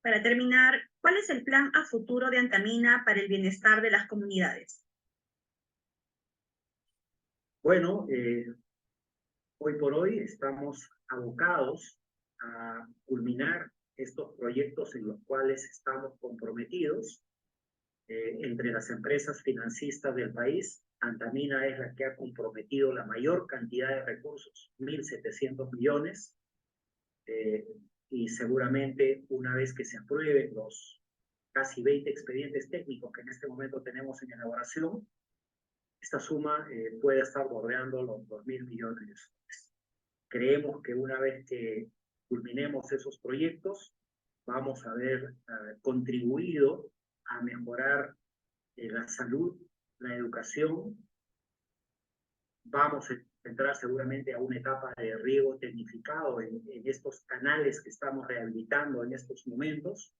Speaker 1: Para terminar, ¿cuál es el plan a futuro de Antamina para el bienestar de las comunidades?
Speaker 4: Bueno, hoy por hoy estamos abocados a culminar estos proyectos en los cuales estamos comprometidos. Entre las empresas financistas del país, Antamina es la que ha comprometido la mayor cantidad de recursos, 1.700 millones, y seguramente una vez que se aprueben los casi 20 expedientes técnicos que en este momento tenemos en elaboración, esta suma puede estar bordeando los 2.000 millones de soles. Creemos que una vez que culminemos esos proyectos, vamos a haber contribuido a mejorar la salud, la educación. Vamos a entrar seguramente a una etapa de riego tecnificado en estos canales que estamos rehabilitando en estos momentos.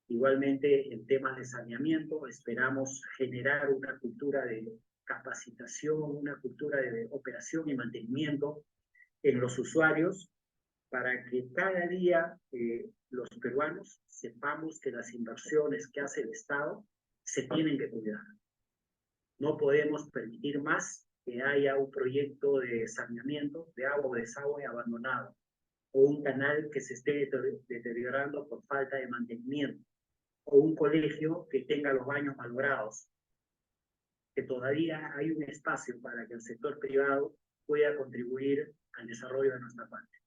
Speaker 4: Igualmente, en temas de saneamiento, esperamos generar una cultura de capacitación, una cultura de operación y mantenimiento en los usuarios, para que cada día los peruanos sepamos que las inversiones que hace el Estado se tienen que cuidar. No podemos permitir más que haya un proyecto de saneamiento de agua o desagüe abandonado, o un canal que se esté deteriorando por falta de mantenimiento, o un colegio que tenga los baños malogrados. Que todavía hay un espacio para que el sector privado pueda contribuir al desarrollo de nuestra patria.